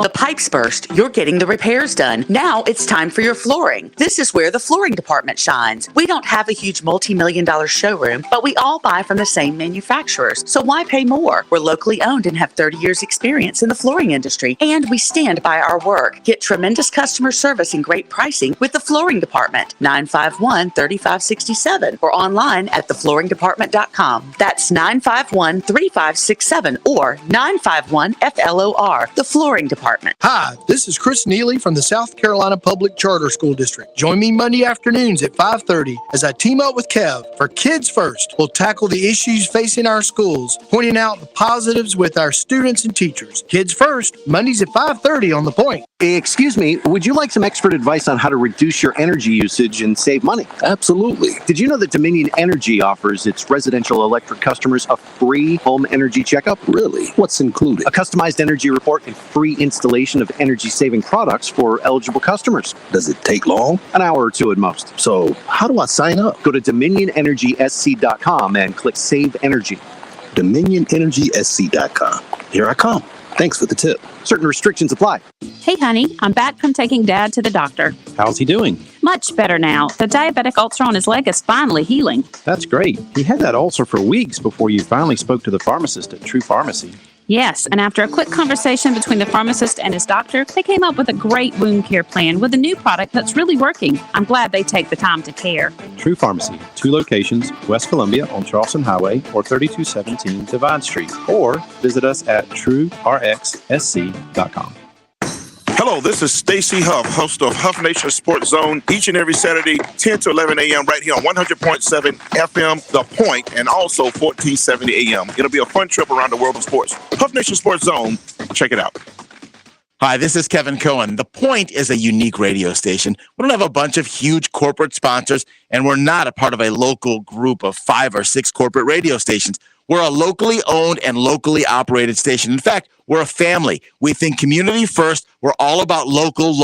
The pipes burst, you're getting the repairs done. Now it's time for your flooring. This is where the flooring department shines. We don't have a huge multi-million-dollar showroom, but we all buy from the same manufacturers. So why pay more? We're locally owned and have 30 years experience in the flooring industry, and we stand by our work. Get tremendous customer service and great pricing with the flooring department. 951-3567 or online at theflooringdepartment.com. That's 951-3567 or 951-FLOR. The Flooring Department. Hi, this is Chris Neely from the South Carolina Public Charter School District. Join me Monday afternoons at 5:30 as I team up with Kev for Kids First. We'll tackle the issues facing our schools, pointing out the positives with our students and teachers. Kids First, Mondays at 5:30 on The Point. Excuse me, would you like some expert advice on how to reduce your energy usage and save money? Absolutely. Did you know that Dominion Energy offers its residential electric customers a free home energy checkup? Really? What's included? A customized energy report and free installation of energy-saving products for eligible customers. Does it take long? An hour or two at most. So how do I sign up? Go to DominionEnergySC.com and click Save Energy. DominionEnergySC.com. Here I come. Thanks for the tip. Certain restrictions apply. Hey, honey, I'm back from taking Dad to the doctor. How's he doing? Much better now. The diabetic ulcer on his leg is finally healing. That's great. He had that ulcer for weeks before you finally spoke to the pharmacist at True Pharmacy. Yes, and after a quick conversation between the pharmacist and his doctor, they came up with a great wound care plan with a new product that's really working. I'm glad they take the time to care. True Pharmacy, 2 locations, West Columbia on Charleston Highway or 3217 Divine Street, or visit us at truerxsc.com. Hello, this is Stacy Huff, host of Huff Nation Sports Zone, each and every Saturday, 10 to 11 a.m. right here on 100.7 FM, The Point, and also 1470 a.m. It'll be a fun trip around the world of sports. Huff Nation Sports Zone, check it out. Hi, this is Kevin Cohen. The Point is a unique radio station. We don't have a bunch of huge corporate sponsors, and we're not a part of a local group of 5 or 6 corporate radio stations. We're a locally owned and locally operated station. In fact, we're a family. We think community first. We're all about local.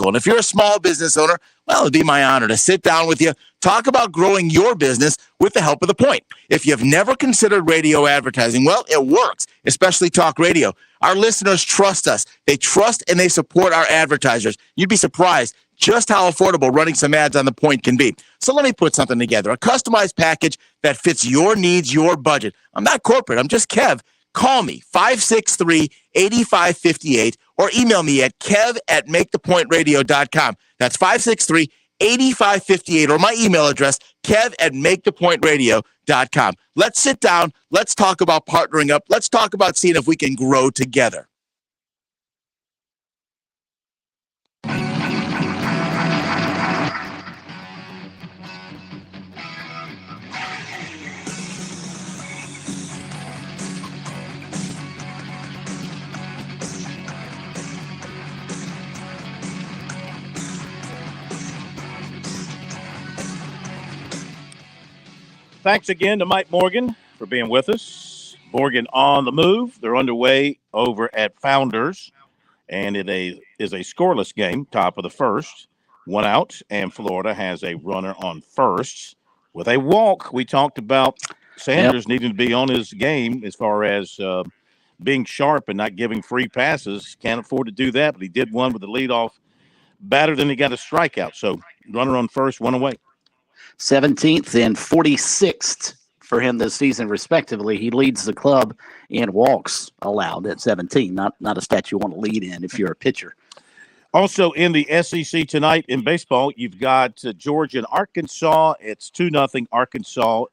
And if you're a small business owner, well, it'd be my honor to sit down with you, talk about growing your business with the help of The Point. If you've never considered radio advertising, well, it works, especially talk radio. Our listeners trust us. They trust and they support our advertisers. You'd be surprised just how affordable running some ads on The Point can be. So let me put something together, a customized package that fits your needs, your budget. I'm not corporate. I'm just Kev. Call me, 563-8558, or email me at kev@makethepointradio.com. That's 563-8558, or my email address, kev@makethepointradio.com. Let's sit down. Let's talk about partnering up. Let's talk about seeing if we can grow together. Thanks again to Mike Morgan for being with us. Morgan on the move. They're underway over at Founders, and it is a scoreless game, top of the first. One out, and Florida has a runner on first with a walk. We talked about Sanders needing to be on his game as far as being sharp and not giving free passes. Can't afford to do that, but he did one with the leadoff batter. Then he got a strikeout. So runner on first, one away. 17th and 46th for him this season, respectively. He leads the club in walks allowed at 17. Not a stat you want to lead in if you're a pitcher. Also in the SEC tonight in baseball, you've got Georgia and Arkansas. It's 2-0 Arkansas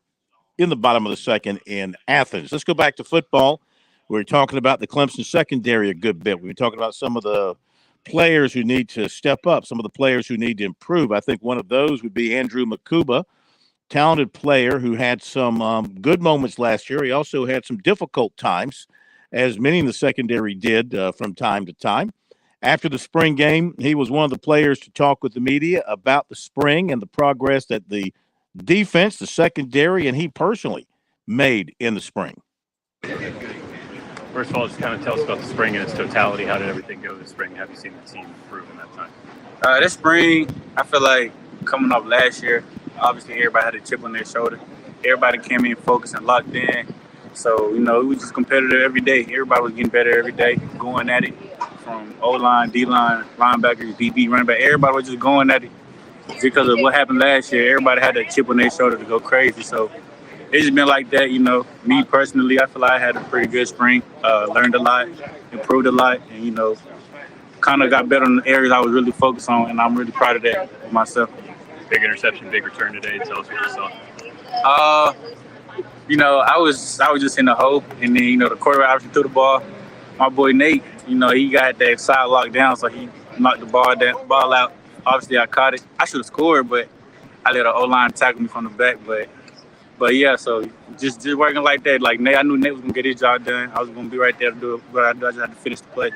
in the bottom of the second in Athens. Let's go back to football. We're talking about the Clemson secondary a good bit. We've been talking about some of the players who need to step up, some of the players who need to improve. I think one of those would be Andrew Makuba, talented player who had some good moments last year. He also had some difficult times, as many in the secondary did from time to time. After the spring game, he was one of the players to talk with the media about the spring and the progress that the defense, the secondary, and he personally made in the spring. First of all, just kind of tell us about the spring in its totality. How did everything go this spring? Have you seen the team improve in that time? This spring, I feel like coming off last year, obviously everybody had a chip on their shoulder. Everybody came in focused and locked in. So, we were just competitive every day. Everybody was getting better every day, going at it. From O-line, D-line, linebackers, DB, running back. Everybody was just going at it. Because of what happened last year, everybody had a chip on their shoulder to go crazy. So, it's just been like that, Me personally, I feel like I had a pretty good spring. Learned a lot, improved a lot, and, kind of got better in the areas I was really focused on, and I'm really proud of that for myself. Big interception, big return today. Tell us what you saw. I was just in the hole, and then, the quarterback obviously threw the ball. My boy Nate, he got that side locked down, so he knocked the ball out. Obviously, I caught it. I should have scored, but I let an O-line tackle me from the back, But yeah, so just working like that. Like Nate, I knew Nate was gonna get his job done. I was gonna be right there to do it, but I just had to finish the play.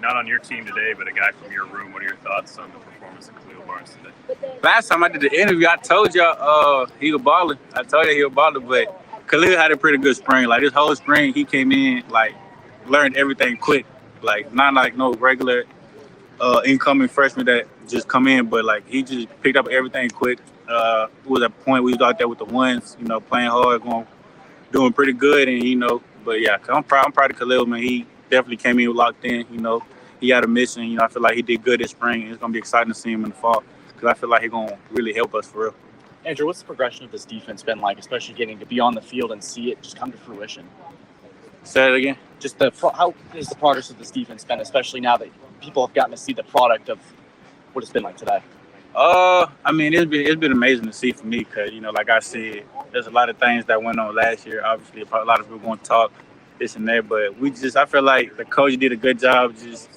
Not on your team today, but a guy from your room. What are your thoughts on the performance of Khalil Barnes today? Last time I did the interview, I told y'all he was balling. I told you he was balling, but Khalil had a pretty good spring. Like this whole spring, he came in learned everything quick. Not like no regular incoming freshman that just come in, but he just picked up everything quick. It was a point we was out there with the ones, playing hard, doing pretty good, and but yeah, I'm proud of Khalil, man. He definitely came in locked in. He had a mission. I feel like he did good this spring. And it's gonna be exciting to see him in the fall because I feel like he's gonna really help us for real. Andrew, what's the progression of this defense been like, especially getting to be on the field and see it just come to fruition? Say it again. Just how has the progress of this defense been, especially now that people have gotten to see the product of what it's been like today? It's been amazing to see for me because, like I said, there's a lot of things that went on last year. Obviously, a lot of people going to talk this and that, but I feel like the coach did a good job just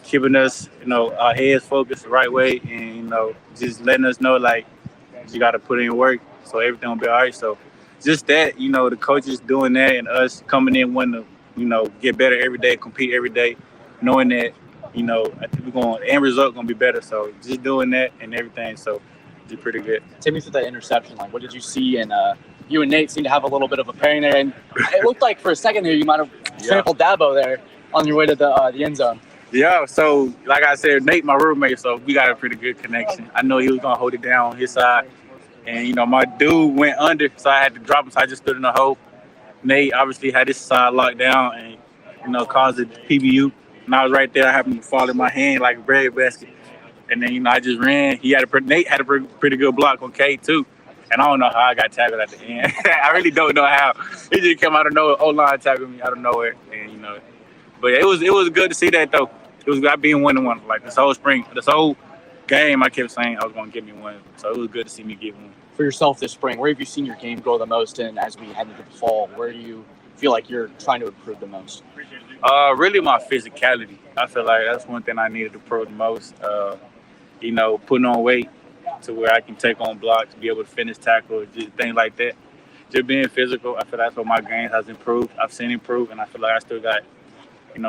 keeping us, our heads focused the right way and, just letting us know, you got to put in work so everything will be all right. So just that, the coaches doing that and us coming in wanting to, get better every day, compete every day, knowing that, I think end result gonna be better. So just doing that and everything, so it's pretty good. Take me through that interception. What did you see? And you and Nate seem to have a little bit of a pairing there, and it looked like for a second there you might have trampled Dabo there on your way to the end zone. Yeah. So like I said, Nate, my roommate, so we got a pretty good connection. I know he was gonna hold it down on his side, and my dude went under, so I had to drop him. So I just stood in the hole. Nate obviously had his side locked down, and caused it PBU. And I was right there. I happened to fall in my hand like a bread basket. And then, I just ran. Nate had a pretty good block on K too. And I don't know how I got tackled at the end. I really don't know how. He just came out of nowhere. O-line tackled me out of nowhere. And, but it was good to see that though. It was about being 1-1. Like this whole spring, this whole game, I kept saying I was going to get me one. So it was good to see me get one. For yourself this spring, where have you seen your game grow the most in as we head into the fall? Where do you feel like you're trying to improve the most? Really my physicality. I feel like that's one thing I needed to improve the most. Putting on weight to where I can take on blocks, be able to finish tackles, just things like that. Just being physical, I feel that's what my game has improved. I've seen improve, and I feel like I still got,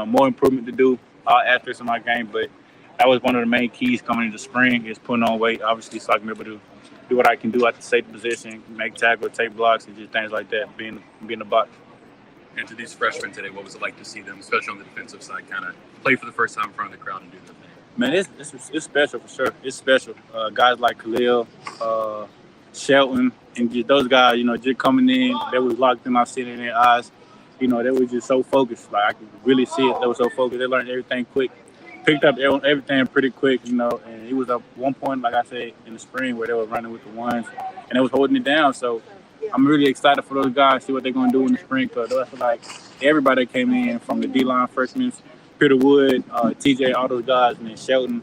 more improvement to do, all aspects of my game. But that was one of the main keys coming into spring is putting on weight, obviously, so I can be able to do what I can do at the safety position, make tackles, take blocks, and just things like that, be in the box. And to these freshmen today, what was it like to see them, especially on the defensive side, kind of play for the first time in front of the crowd and do their thing? Man, it's special for sure. It's special. Guys like Khalil, Shelton, and just those guys, just coming in, they was locked in. I seen it in their eyes. They were just so focused. Like I could really see it. They were so focused. They learned everything quick, picked up everything pretty quick. And it was at one point, like I said, in the spring where they were running with the ones, and they was holding it down. So I'm really excited for those guys, see what they're going to do in the spring. Because that's like everybody that came in from the D-line freshmen, Peter Wood, TJ, all those guys, and then Shelton,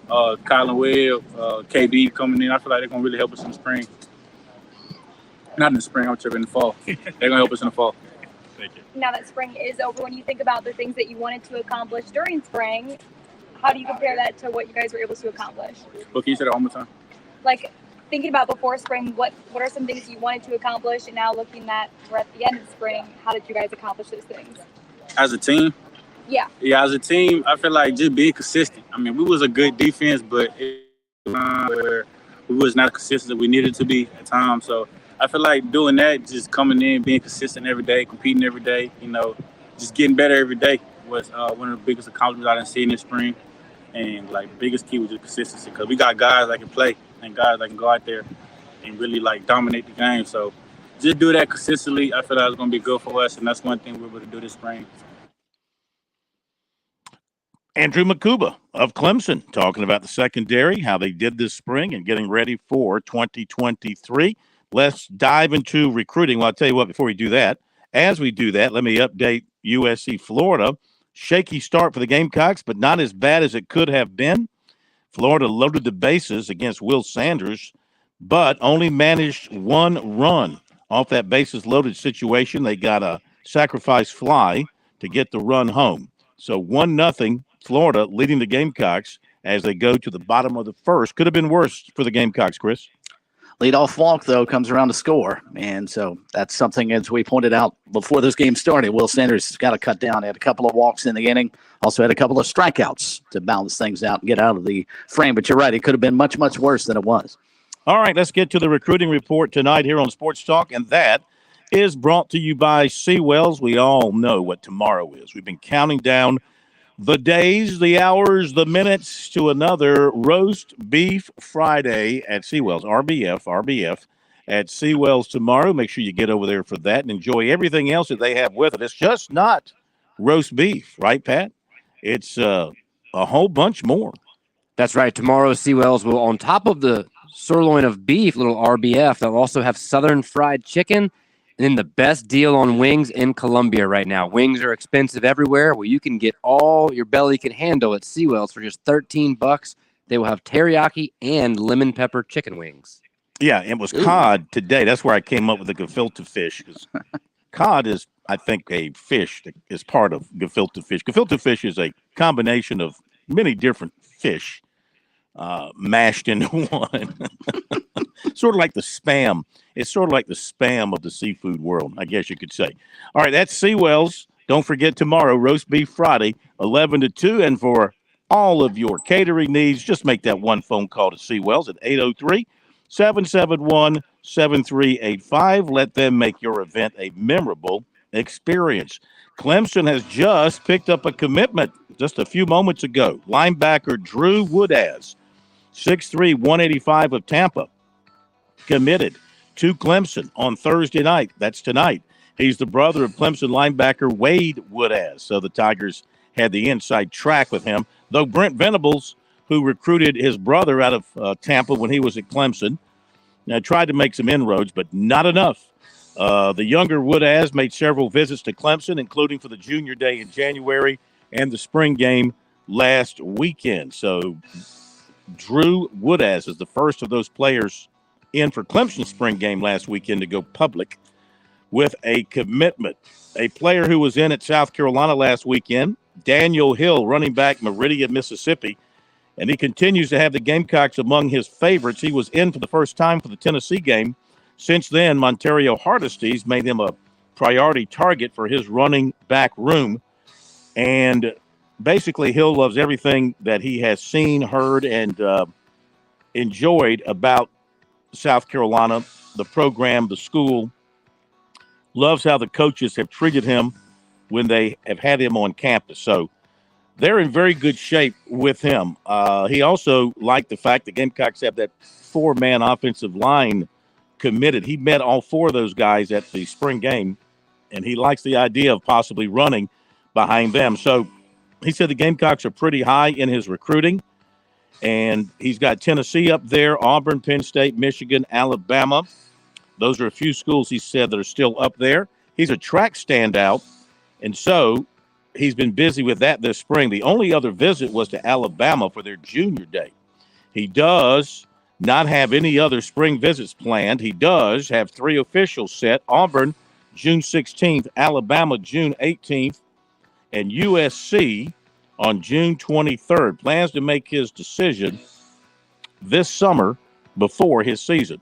Kylan Webb, KB coming in. I feel like they're going to really help us in the spring. Not in the spring, I'm tripping in the fall. They're going to help us in the fall. Thank you. Now that spring is over, when you think about the things that you wanted to accomplish during spring, how do you compare that to what you guys were able to accomplish? Well, can you say that one more time? Like, thinking about before spring, what are some things you wanted to accomplish, and now looking at we're at the end of spring, how did you guys accomplish those things? As a team? Yeah, as a team, I feel like just being consistent. I mean, we was a good defense, but where we was not consistent we needed to be at times. So I feel like doing that, just coming in, being consistent every day, competing every day, just getting better every day was one of the biggest accomplishments I done seen this spring. And like biggest key was just consistency, because we got guys that can play and guys that can go out there and really like dominate the game. So just do that consistently. I feel like it's going to be good for us, and that's one thing we're able to do this spring. Andrew Makuba of Clemson talking about the secondary, how they did this spring and getting ready for 2023. Let's dive into recruiting. Well, I'll tell you what, before we do that, as we do that, let me update USC Florida. Shaky start for the Gamecocks, but not as bad as it could have been. Florida loaded the bases against Will Sanders, but only managed one run off that bases loaded situation. They got a sacrifice fly to get the run home. So 1-0 Florida leading the Gamecocks as they go to the bottom of the first. Could have been worse for the Gamecocks, Chris. Leadoff walk, though, comes around to score. And so that's something, as we pointed out before this game started, Will Sanders has got to cut down. He had a couple of walks in the inning, also had a couple of strikeouts to balance things out and get out of the frame. But you're right, it could have been much, much worse than it was. All right, let's get to the recruiting report tonight here on Sports Talk, and that is brought to you by Seawells. We all know what tomorrow is. We've been counting down the days, the hours, the minutes to another Roast Beef Friday at Seawells. RBF at Seawells tomorrow. Make sure you get over there for that and enjoy everything else that they have with it. It's just not roast beef, right, Pat? It's a whole bunch more. That's right. Tomorrow, Seawells will, on top of the sirloin of beef, little RBF, they'll also have Southern fried chicken. And then the best deal on wings in Columbia right now. Wings are expensive everywhere. Well, you can get all your belly can handle at Seawells for just $13. They will have teriyaki and lemon pepper chicken wings. Yeah, it was cod today. That's where I came up with the gefilte fish. Cod is, I think, a fish that is part of gefilte fish. Gefilte fish is a combination of many different fish mashed into one. Sort of like the Spam. It's sort of like the Spam of the seafood world, I guess you could say. All right, that's Seawells. Don't forget tomorrow, Roast Beef Friday, 11 to 2. And for all of your catering needs, just make that one phone call to Seawells at 803-771-7385. Let them make your event a memorable experience. Clemson has just picked up a commitment just a few moments ago. Linebacker Drew Woodaz, 6'3", 185 of Tampa, committed to Clemson on Thursday night. That's tonight. He's the brother of Clemson linebacker Wade Woodaz. So the Tigers had the inside track with him, though Brent Venables, who recruited his brother out of Tampa when he was at Clemson, tried to make some inroads, but not enough. The younger Woodaz made several visits to Clemson, including for the junior day in January and the spring game last weekend. So Drew Woodaz is the first of those players in for Clemson's spring game last weekend to go public with a commitment. A player who was in at South Carolina last weekend, Daniel Hill, running back, Meridian, Mississippi, and he continues to have the Gamecocks among his favorites. He was in for the first time for the Tennessee game. Since then, Montario Hardesty's made him a priority target for his running back room. And basically, Hill loves everything that he has seen, heard, and enjoyed about South Carolina, the program, the school. Loves how the coaches have treated him when they have had him on campus. So they're in very good shape with him. He also liked the fact the Gamecocks have that 4-man offensive line committed. He met all 4 of those guys at the spring game, and he likes the idea of possibly running behind them. So he said the Gamecocks are pretty high in his recruiting, and he's got Tennessee up there, Auburn, Penn State, Michigan, Alabama. Those are a few schools he said that are still up there. He's a track standout, and so he's been busy with that this spring. The only other visit was to Alabama for their junior day. He does not have any other spring visits planned. He does have 3 officials set: Auburn, June 16th, Alabama, June 18th, and USC on June 23rd. Plans to make his decision this summer before his season.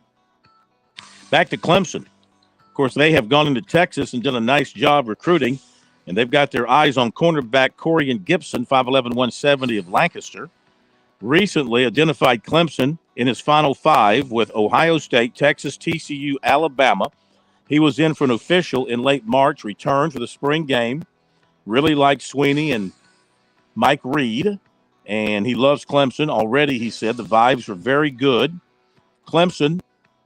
Back to Clemson. Of course, they have gone into Texas and done a nice job recruiting, and they've got their eyes on cornerback Corian Gibson, 5'11", 170 of Lancaster. Recently identified Clemson in his final 5 with Ohio State, Texas, TCU, Alabama. He was in for an official in late March, returned for the spring game. Really liked Sweeney and Mike Reed, and he loves Clemson. Already, he said, the vibes were very good. Clemson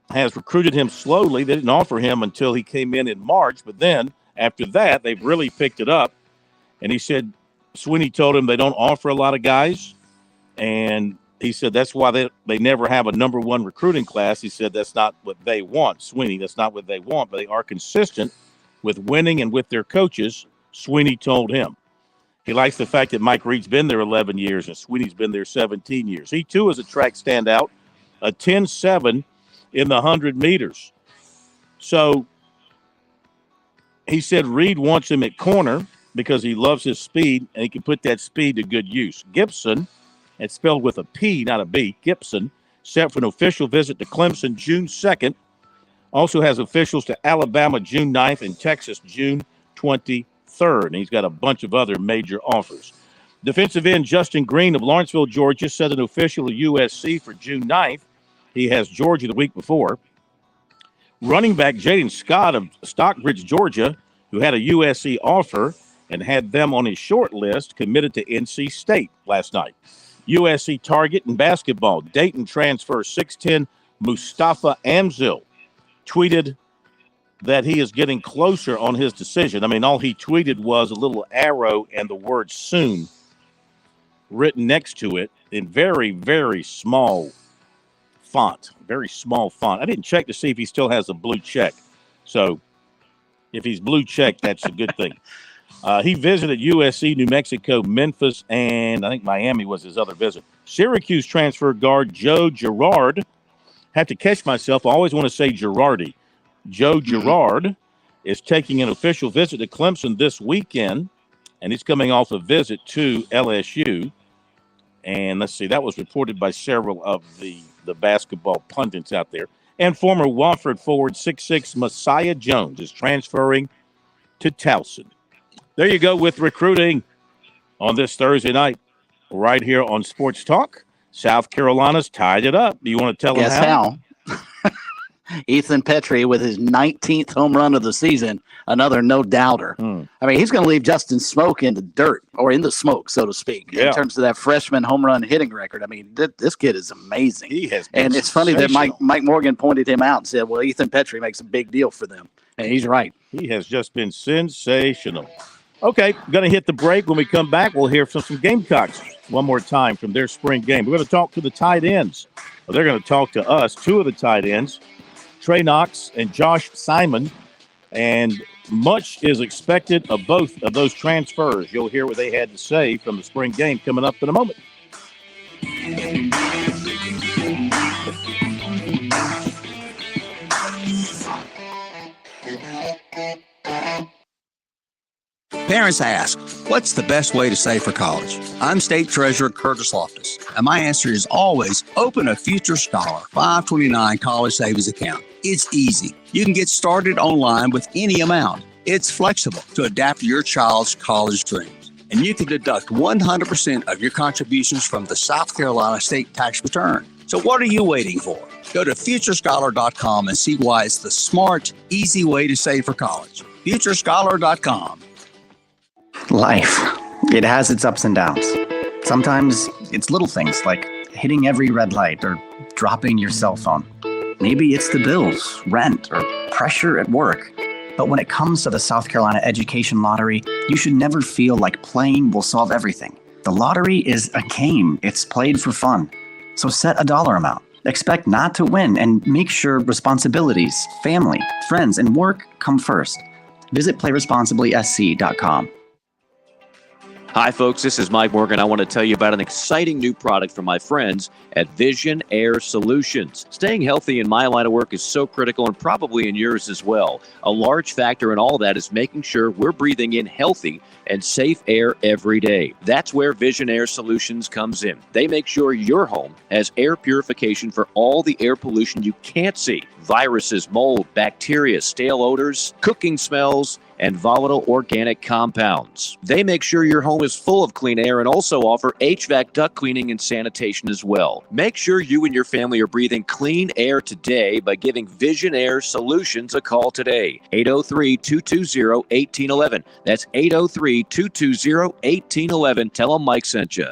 has recruited him slowly. They didn't offer him until he came in March, but then after that, they've really picked it up. And he said Sweeney told him they don't offer a lot of guys, and he said that's why they never have a number 1 recruiting class. He said that's not what they want, Sweeney. That's not what they want, but they are consistent with winning and with their coaches, Sweeney told him. He likes the fact that Mike Reed's been there 11 years and Sweeney's been there 17 years. He, too, is a track standout, a 10.7 in the 100 meters. So he said Reed wants him at corner because he loves his speed and he can put that speed to good use. Gibson, it's spelled with a P, not a B, Gibson, set for an official visit to Clemson June 2nd. Also has officials to Alabama June 9th and Texas June 23rd. And he's got a bunch of other major offers. Defensive end Justin Green of Lawrenceville, Georgia, set an official to USC for June 9th. He has Georgia the week before. Running back Jaden Scott of Stockbridge, Georgia, who had a USC offer and had them on his short list, committed to NC State last night. USC target in basketball, Dayton transfer 6'10" Mustafa Amzil tweeted that he is getting closer on his decision. I mean, all he tweeted was a little arrow and the word soon written next to it in very, very small font. Very small font. I didn't check to see if he still has a blue check. So if he's blue checked, that's a good thing. He visited USC, New Mexico, Memphis, and I think Miami was his other visit. Syracuse transfer guard Joe Girard. Have to catch myself. I always want to say Girardi. Joe Girard is taking an official visit to Clemson this weekend, and he's coming off a visit to LSU. And let's see, that was reported by several of the basketball pundits out there. And former Wofford forward 6'6" Messiah Jones is transferring to Towson. There you go with recruiting on this Thursday night right here on Sports Talk. South Carolina's tied it up. Do you want to tell them how? Ethan Petrie with his 19th home run of the season, another no-doubter. I mean, he's going to leave Justin Smoke in the dirt, or in the smoke, so to speak, in terms of that freshman home run hitting record. I mean, this kid is amazing. He has been and it's funny that Mike Morgan pointed him out and said, well, Ethan Petrie makes a big deal for them. And he's right. He has just been sensational. Okay, going to hit the break. When we come back, we'll hear from some Gamecocks one more time from their spring game. We're going to talk to the tight ends. Well, they're going to talk to us, 2 of the tight ends, Trey Knox and Josh Simon, and much is expected of both of those transfers. You'll hear what they had to say from the spring game coming up in a moment. Parents ask, what's the best way to save for college? I'm State Treasurer Curtis Loftus, and my answer is always open a Future Scholar 529 college savings account. It's easy. You can get started online with any amount. It's flexible to adapt to your child's college dreams. And you can deduct 100% of your contributions from the South Carolina state tax return. So what are you waiting for? Go to futurescholar.com and see why it's the smart, easy way to save for college. futurescholar.com. Life, it has its ups and downs. Sometimes it's little things like hitting every red light or dropping your cell phone. Maybe it's the bills, rent, or pressure at work. But when it comes to the South Carolina Education Lottery, you should never feel like playing will solve everything. The lottery is a game. It's played for fun. So set a dollar amount. Expect not to win and make sure responsibilities, family, friends, and work come first. Visit playresponsiblysc.com. Hi, folks. This is Mike Morgan. I want to tell you about an exciting new product from my friends at Vision Air Solutions. Staying healthy in my line of work is so critical, and probably in yours as well. A large factor in all that is making sure we're breathing in healthy and safe air every day. That's where Vision Air Solutions comes in. They make sure your home has air purification for all the air pollution you can't see. Viruses, mold, bacteria, stale odors, cooking smells, and volatile organic compounds. They make sure your home is full of clean air and also offer HVAC duct cleaning and sanitation as well. Make sure you and your family are breathing clean air today by giving Vision Air Solutions a call today. 803-220-1811. That's 803-220-1811. Tell them Mike sent you.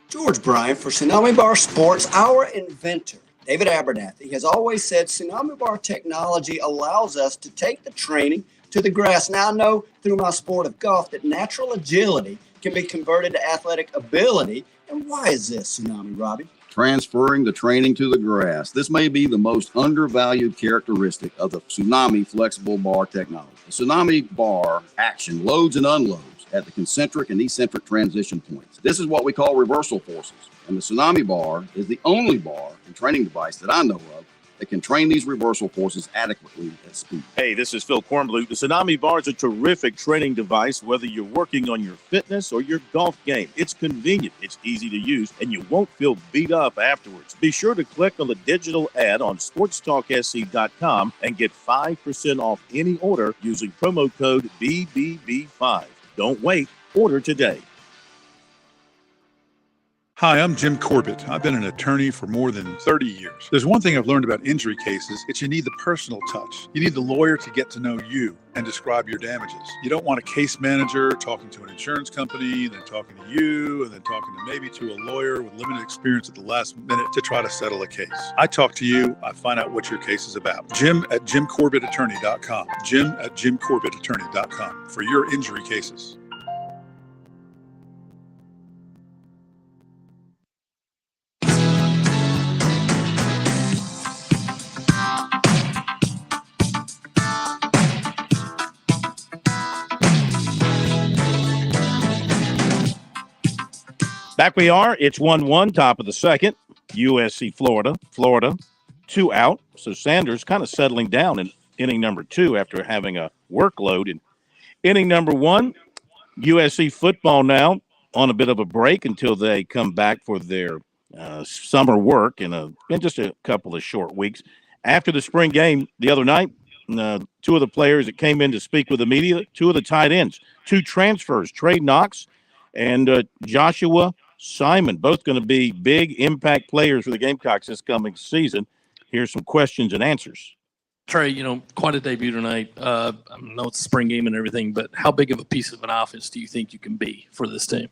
George Bryant for Tsunami Bar Sports, our inventor, David Abernathy, has always said Tsunami Bar technology allows us to take the training to the grass. Now I know through my sport of golf that natural agility can be converted to athletic ability. And why is this, Tsunami, Robbie? Transferring the training to the grass. This may be the most undervalued characteristic of the Tsunami flexible bar technology. The Tsunami bar action loads and unloads at the concentric and eccentric transition points. This is what we call reversal forces. And the Tsunami bar is the only bar and training device that I know of that can train these reversal forces adequately at speed. Hey, this is Phil Kornblut. The Tsunami Bar is a terrific training device, whether you're working on your fitness or your golf game. It's convenient, it's easy to use, and you won't feel beat up afterwards. Be sure to click on the digital ad on SportsTalkSC.com and get 5% off any order using promo code BBB5. Don't wait. Order today. Hi, I'm Jim Corbett. I've been an attorney for more than 30 years. There's one thing I've learned about injury cases. It's you need the personal touch. You need the lawyer to get to know you and describe your damages. You don't want a case manager talking to an insurance company, then talking to you, and then talking to maybe to a lawyer with limited experience at the last minute to try to settle a case. I talk to you. I find out what your case is about. Jim at JimCorbettAttorney.com. Jim at JimCorbettAttorney.com for your injury cases. Back we are. It's 1-1, top of the second. USC, Florida. Florida, 2 out. So Sanders kind of settling down in inning number 2 after having a workload. In inning number 1, USC football now on a bit of a break until they come back for their summer work in just a couple of short weeks. After the spring game the other night, 2 of the players that came in to speak with the media, 2 of the tight ends, 2 transfers, Trey Knox and Joshua Simon, both going to be big impact players for the Gamecocks this coming season. Here's some questions and answers. Trey, quite a debut tonight. I know it's a spring game and everything, but how big of a piece of an offense do you think you can be for this team?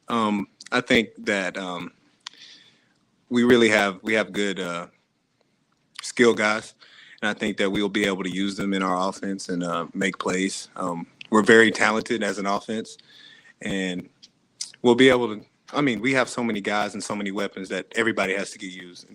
I think that we really have good skill guys, and I think that we will be able to use them in our offense and make plays. We're very talented as an offense, and we'll be able to. We have so many guys and so many weapons that everybody has to get used.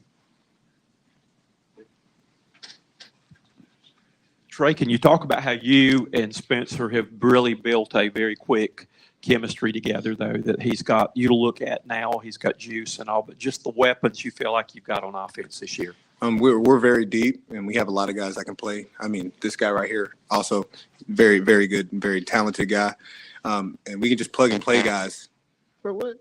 Trey, can you talk about how you and Spencer have really built a very quick chemistry together, though, that he's got you to look at now? He's got juice and all, but just the weapons you feel like you've got on offense this year. We're very deep, and we have a lot of guys that can play. This guy right here, also very, very good, very talented guy. And we can just plug and play guys. For what?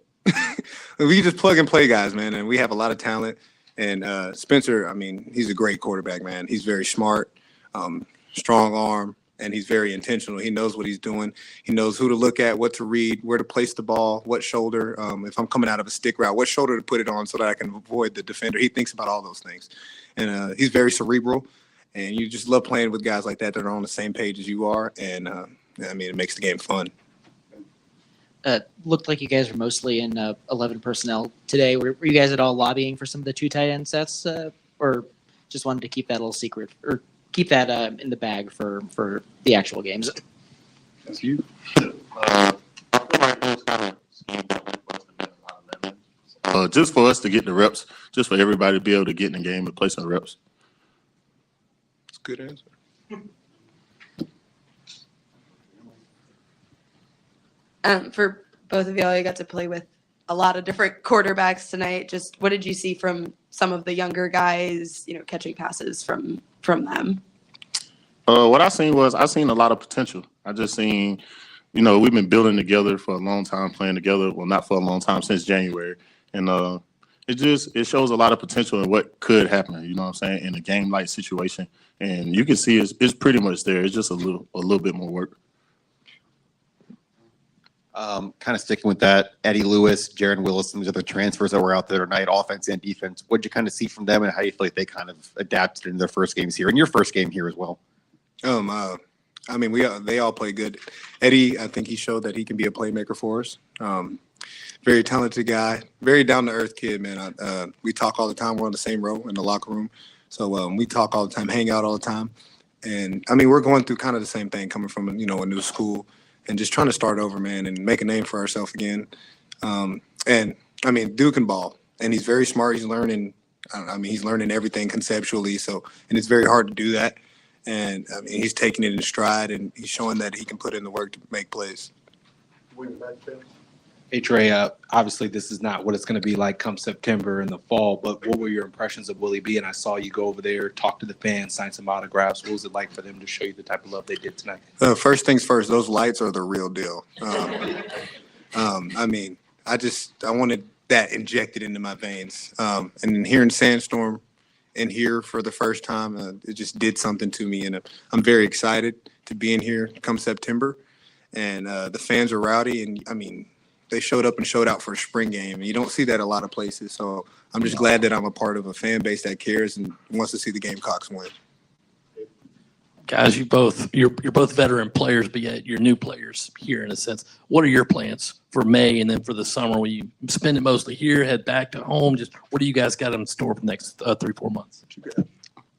We can just plug and play guys, man, and we have a lot of talent. And Spencer, he's a great quarterback, man. He's very smart, strong arm, and he's very intentional. He knows what he's doing. He knows who to look at, what to read, where to place the ball, what shoulder. If I'm coming out of a stick route, what shoulder to put it on so that I can avoid the defender. He thinks about all those things, and he's very cerebral. And you just love playing with guys like that are on the same page as you are, and it makes the game fun. Looked like you guys were mostly in 11 personnel today. Were you guys at all lobbying for some of the 2 tight end sets, or just wanted to keep that a little secret, or keep that in the bag for the actual games? That's you. Just for us to get the reps, just for everybody to be able to get in the game and play some reps. That's a good answer. For both of y'all, you got to play with a lot of different quarterbacks tonight. Just what did you see from some of the younger guys, catching passes from them? What I seen a lot of potential. I just seen, we've been building together for a long time, playing together. Well, not for a long time, since January. And it shows a lot of potential in what could happen, you know what I'm saying, in a game-like situation. And you can see it's pretty much there. It's just a little bit more work. Kind of sticking with that, Eddie Lewis, Jaron Willis, some of the other transfers that were out there tonight, offense and defense. What did you kind of see from them, and how do you feel like they kind of adapted in their first games here, and your first game here as well? They all play good. Eddie, I think he showed that he can be a playmaker for us. Very talented guy, very down to earth kid, man. We talk all the time. We're on the same row in the locker room, so we talk all the time, hang out all the time, and we're going through kind of the same thing, coming from a new school. And just trying to start over, man, and make a name for ourselves again. Duke can ball, and he's very smart. He's learning. He's learning everything conceptually. And it's very hard to do that. And he's taking it in stride, and he's showing that he can put in the work to make plays. Hey, Trey, obviously this is not what it's going to be like come September in the fall, but what were your impressions of Willie B? And I saw you go over there, talk to the fans, sign some autographs. What was it like for them to show you the type of love they did tonight? First things first, those lights are the real deal. I wanted that injected into my veins. And then hearing Sandstorm in here for the first time, it just did something to me. And I'm very excited to be in here come September. And the fans are rowdy, and they showed up and showed out for a spring game. And you don't see that a lot of places. So I'm just glad that I'm a part of a fan base that cares and wants to see the Gamecocks win. Guys, you're both veteran players, but yet you're new players here in a sense. What are your plans for May and then for the summer? Will you spend it mostly here, head back to home? Just what do you guys got in store for the next 3-4 months?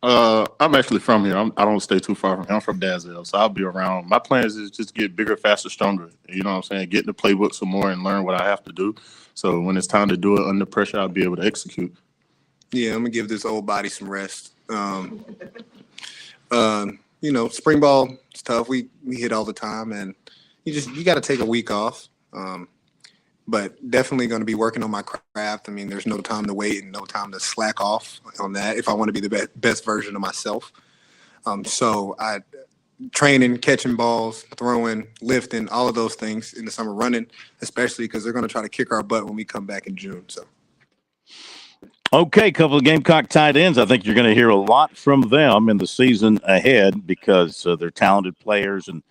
I'm actually from here. I don't stay too far from here. I'm from Dazzle, so I'll be around. My plans is just get bigger, faster, stronger. You know what I'm saying? Get in the playbook some more and learn what I have to do. So when it's time to do it under pressure, I'll be able to execute. Yeah, I'm gonna give this old body some rest. Spring ball is tough. We hit all the time, and you got to take a week off. But definitely going to be working on my craft. There's no time to wait and no time to slack off on that if I want to be the best version of myself. So I training, catching balls, throwing, lifting, all of those things in the summer, running, especially because they're going to try to kick our butt when we come back in June. So. Okay, couple of Gamecock tight ends. I think you're going to hear a lot from them in the season ahead because they're talented players and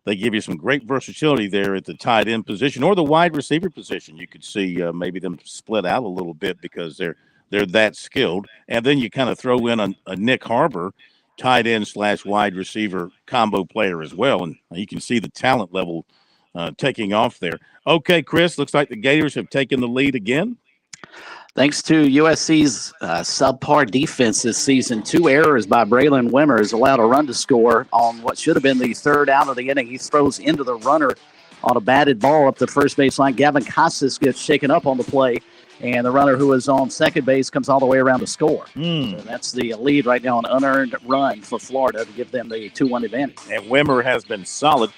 they give you some great versatility there at the tight end position or the wide receiver position. You could see maybe them split out a little bit because they're that skilled. And then you kind of throw in a Nick Harbor tight end / wide receiver combo player as well. And you can see the talent level taking off there. Okay, Chris, looks like the Gators have taken the lead again. Thanks to USC's subpar defense this season, 2 errors by Braylon Wimmer has allowed a run to score on what should have been the third out of the inning. He throws into the runner on a batted ball up the first baseline. Gavin Costas gets shaken up on the play, and the runner who was on second base comes all the way around to score. So that's the lead right now, an unearned run for Florida to give them the 2-1 advantage. And Wimmer has been solid.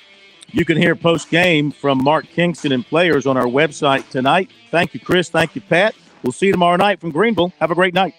You can hear post-game from Mark Kingston and players on our website tonight. Thank you, Chris. Thank you, Pat. We'll see you tomorrow night from Greenville. Have a great night.